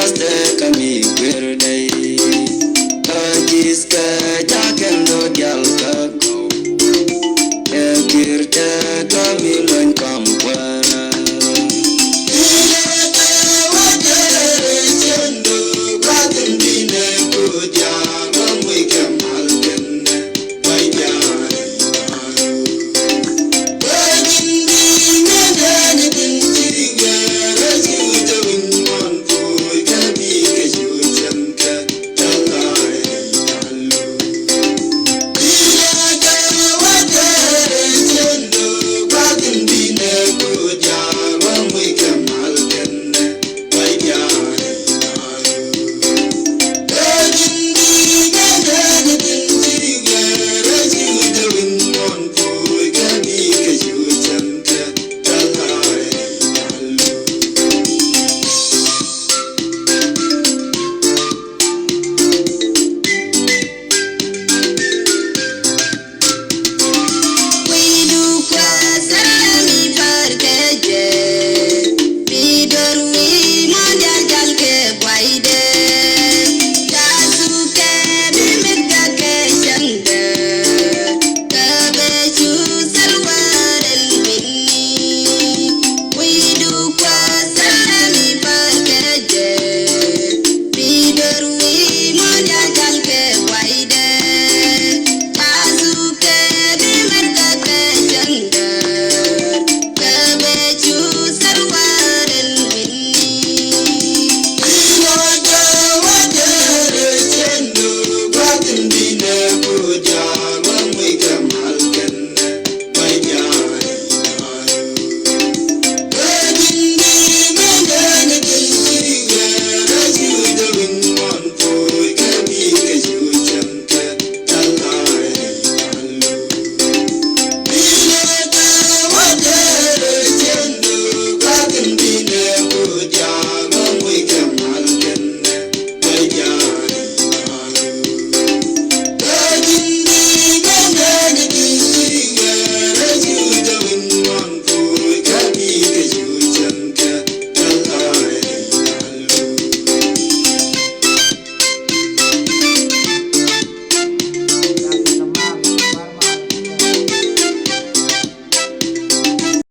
[SPEAKER 7] Just